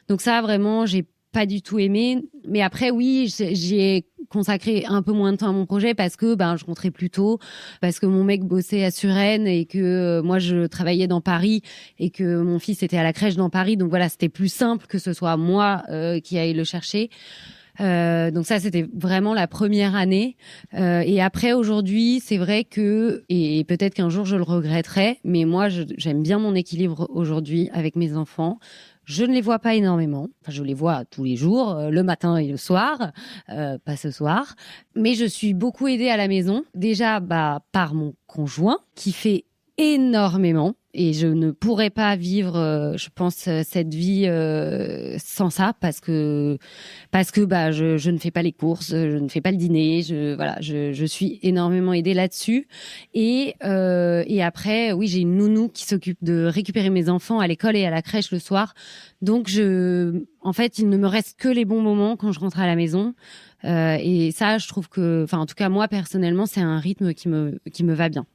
Donc ça, vraiment, j'ai pas du tout aimé. Mais après, oui, j'y ai consacré un peu moins de temps à mon projet parce que je rentrais plus tôt, parce que mon mec bossait à Suresnes et que moi je travaillais dans Paris et que mon fils était à la crèche dans Paris. Donc voilà, c'était plus simple que ce soit moi qui aille le chercher. Donc ça, c'était vraiment la première année. Et après, aujourd'hui, c'est vrai que, et peut-être qu'un jour je le regretterai, mais moi, j'aime bien mon équilibre aujourd'hui avec mes enfants. Je ne les vois pas énormément. Enfin, je les vois tous les jours, le matin et le soir, pas ce soir. Mais je suis beaucoup aidée à la maison. Déjà, par mon conjoint, qui fait énormément. Et je ne pourrais pas vivre, je pense, cette vie sans ça, parce que je ne fais pas les courses, je ne fais pas le dîner, je suis énormément aidée là-dessus. Et après, oui, j'ai une nounou qui s'occupe de récupérer mes enfants à l'école et à la crèche le soir. Donc en fait, il ne me reste que les bons moments quand je rentre à la maison. Et ça, je trouve que, en tout cas moi personnellement, c'est un rythme qui me va bien.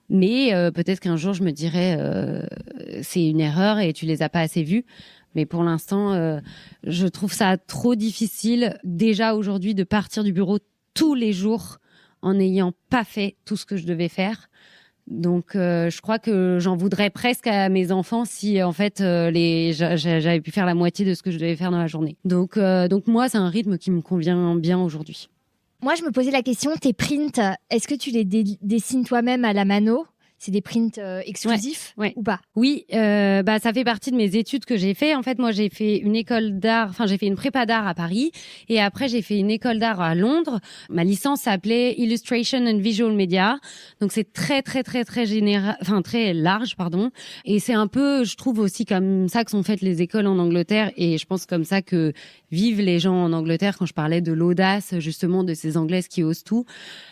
Mais peut-être qu'un jour, je me dirais c'est une erreur et tu les as pas assez vus. Mais pour l'instant, je trouve ça trop difficile déjà aujourd'hui de partir du bureau tous les jours en n'ayant pas fait tout ce que je devais faire. Donc, je crois que j'en voudrais presque à mes enfants si, en fait, j'avais pu faire la moitié de ce que je devais faire dans la journée. Donc moi, c'est un rythme qui me convient bien aujourd'hui. Moi, je me posais la question, tes prints, est-ce que tu les dessines toi-même à la mano ? C'est des prints exclusifs ou pas ? Oui, ça fait partie de mes études que j'ai fait. En fait, moi, j'ai fait une école d'art, j'ai fait une prépa d'art à Paris et après, j'ai fait une école d'art à Londres. Ma licence s'appelait Illustration and Visual Media. Donc, c'est très, très, très, très très large, pardon. Et c'est un peu, je trouve aussi comme ça que sont faites les écoles en Angleterre, et je pense comme ça que vivent les gens en Angleterre. Quand je parlais de l'audace, justement, de ces Anglaises qui osent tout,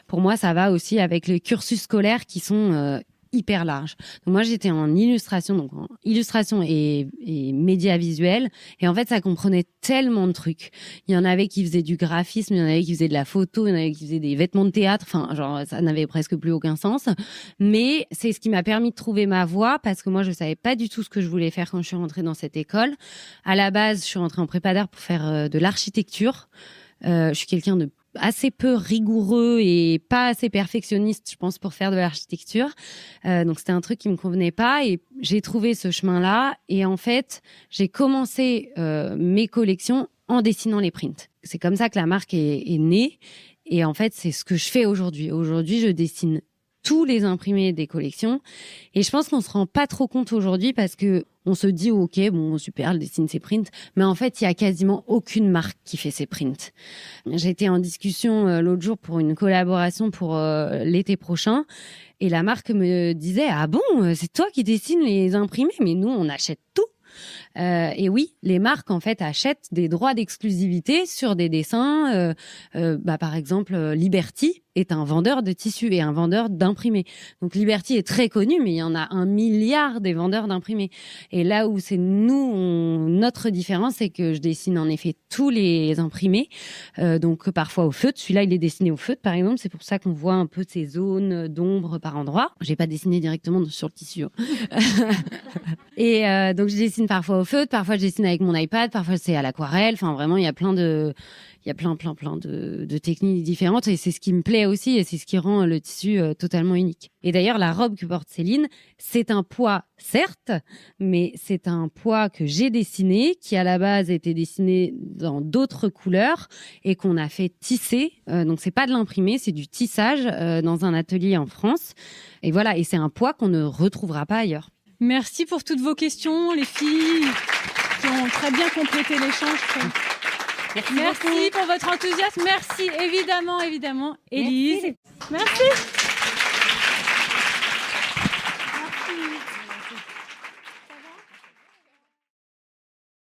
pour moi, ça va aussi avec les cursus scolaires qui sont hyper large. Donc moi, j'étais en illustration, et médias visuels. Et en fait, ça comprenait tellement de trucs. Il y en avait qui faisaient du graphisme, il y en avait qui faisaient de la photo, il y en avait qui faisaient des vêtements de théâtre. Ça n'avait presque plus aucun sens. Mais c'est ce qui m'a permis de trouver ma voie, parce que moi, je savais pas du tout ce que je voulais faire quand je suis rentrée dans cette école. À la base, je suis rentrée en prépa d'art pour faire de l'architecture. Je suis quelqu'un de assez peu rigoureux et pas assez perfectionniste, je pense, pour faire de l'architecture. Donc, c'était un truc qui me convenait pas, et j'ai trouvé ce chemin-là. Et en fait, j'ai commencé mes collections en dessinant les prints. C'est comme ça que la marque est née. Et en fait, c'est ce que je fais aujourd'hui. Aujourd'hui, je dessine tous les imprimés des collections. Et je pense qu'on se rend pas trop compte aujourd'hui, parce que on se dit, ok, bon, super, elle dessine ses prints. Mais en fait, il y a quasiment aucune marque qui fait ses prints. J'étais en discussion l'autre jour pour une collaboration pour l'été prochain. Et la marque me disait, ah bon, c'est toi qui dessines les imprimés? Mais nous, on achète tout. Et oui, les marques en fait achètent des droits d'exclusivité sur des dessins. Par exemple, Liberty est un vendeur de tissus et un vendeur d'imprimés. Donc Liberty est très connu, mais il y en a 1 milliard des vendeurs d'imprimés. Et là où c'est notre différence, c'est que je dessine en effet tous les imprimés, donc parfois au feutre. Celui-là, il est dessiné au feutre, par exemple. C'est pour ça qu'on voit un peu ces zones d'ombre par endroit. J'ai pas dessiné directement sur le tissu. Et donc je dessine parfois au feutre, parfois je dessine avec mon iPad, parfois c'est à l'aquarelle. Enfin, vraiment, il y a plein de techniques différentes, et c'est ce qui me plaît aussi, et c'est ce qui rend le tissu totalement unique. Et d'ailleurs, la robe que porte Céline, c'est un poids, certes, mais c'est un poids que j'ai dessiné, qui à la base était dessiné dans d'autres couleurs et qu'on a fait tisser. Donc c'est pas de l'imprimé, c'est du tissage dans un atelier en France. Et voilà, et c'est un poids qu'on ne retrouvera pas ailleurs. Merci pour toutes vos questions, les filles, qui ont très bien complété l'échange. Merci pour votre enthousiasme. Merci, évidemment, Élise. Merci.